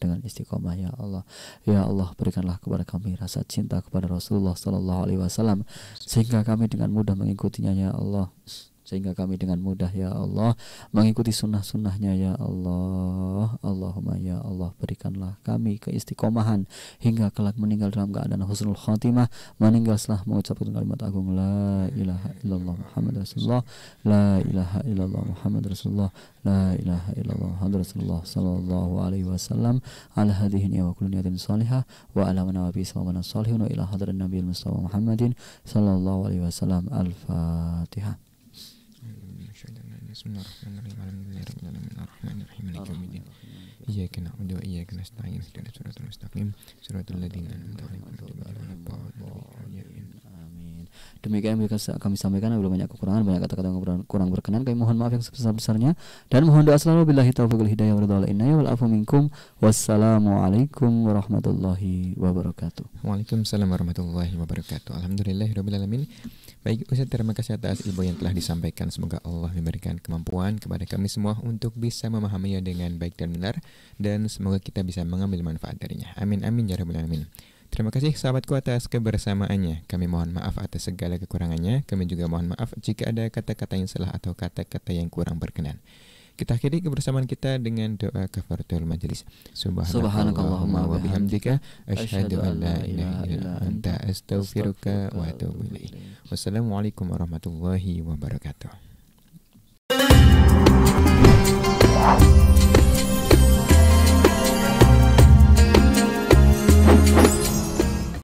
[SPEAKER 2] ya Allah. Ya Allah, berikanlah kepada kami rasa cinta kepada Rasulullah sallallahu alaihi wasallam, sehingga kami dengan mudah mengikutinya ya Allah, sehingga kami dengan mudah ya Allah mengikuti sunnah-sunnahnya ya Allah. Allahumma ya Allah, berikanlah kami keistiqomahan hingga kelak meninggal dalam keadaan husnul khatimah, meninggal setelah mengucapkan kalimat agung la ilaha illallah Muhammad Rasulullah, la ilaha illallah Muhammad Rasulullah, la ilaha illallah Muhammad Rasulullah sallallahu alaihi wasallam, ala hadhihi wa kulli niyatin salihah wa ala nawabi sallallahu salihun wa ila hadran nabiyil mustafa Muhammadin sallallahu alaihi wasallam. Al-Fatihah.
[SPEAKER 1] Bismillahirrahmanirrahim. Alhamdulillahirabbil alamin arrahmanirrahim maliki yaumiddin. Iyyaka na'budu wa iyyaka nasta'in ihdinas siratal mustaqim siratal ladzina an'amta 'alaihim.
[SPEAKER 2] Amin. Demikian yang bisa kami sampaikan, apabila banyak kekurangan, banyak kata-kata yang kurang berkenan, kami mohon maaf yang sebesar-besarnya dan mohon doa selalu billahi taufiq wal hidayah wa ridha wal afu minkum. Wassalamualaikum warahmatullahi wabarakatuh.
[SPEAKER 1] Waalaikumsalam warahmatullahi wabarakatuh. Alhamdulillahirabbil alamin. Baik Ustaz, terima kasih atas ilmu yang telah disampaikan. Semoga Allah memberikan kemampuan kepada kami semua untuk bisa memahaminya dengan baik dan benar, dan semoga kita bisa mengambil manfaat darinya. Amin amin ya rabbal alamin. Terima kasih sahabatku atas kebersamaannya. Kami mohon maaf atas segala kekurangannya. Kami juga mohon maaf jika ada kata-kata yang salah atau kata-kata yang kurang berkenan. Kita akhiri kebersamaan kita dengan doa kafaratul majelis. Subhanakallahumma wa bihamdika asyhadu an la ilaha illa anta astaghfiruka wa atubu ilaik. Wassalamualaikum warahmatullahi wabarakatuh.